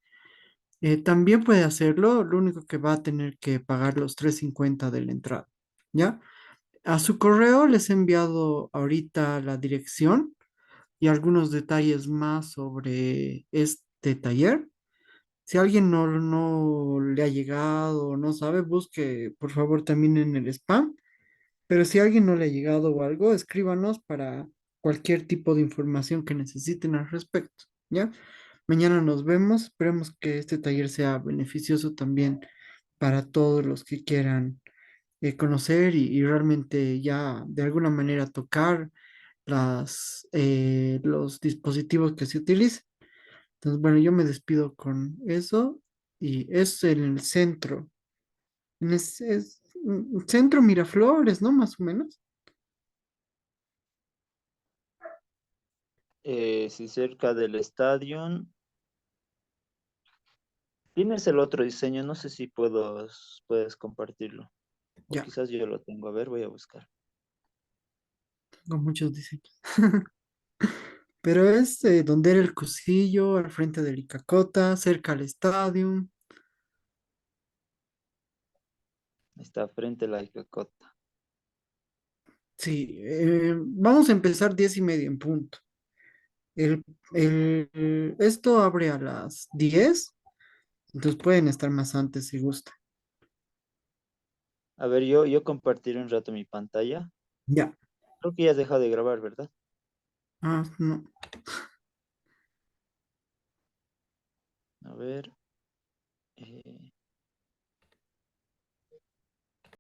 también puede hacerlo, lo único que va a tener que pagar los 3.50 de la entrada, ¿ya? A su correo les he enviado ahorita la dirección y algunos detalles más sobre este taller. Si alguien no le ha llegado o no sabe, busque por favor también en el spam. Pero si alguien no le ha llegado o algo, escríbanos cualquier tipo de información que necesiten al respecto, ¿ya? Mañana nos vemos, esperemos que este taller sea beneficioso también para todos los que quieran conocer y realmente ya de alguna manera tocar los dispositivos que se utilizan. Entonces, bueno, yo me despido con eso y es en el centro, es centro Miraflores, ¿no? Más o menos. Sí, cerca del estadio. Tienes el otro diseño, no sé si puedes compartirlo. O Ya, quizás yo lo tengo. A ver, voy a buscar. tengo muchos diseños. Pero es donde era el Cusillo, al frente del Icacota, cerca al estadio. Está frente a la Icacota. Sí, vamos a empezar 10:30 en punto. Esto abre a las 10, entonces pueden estar más antes si gusta. A ver, yo compartiré un rato mi pantalla. Ya. Creo que ya has dejado de grabar, ¿verdad? Ah, no. A ver. eh,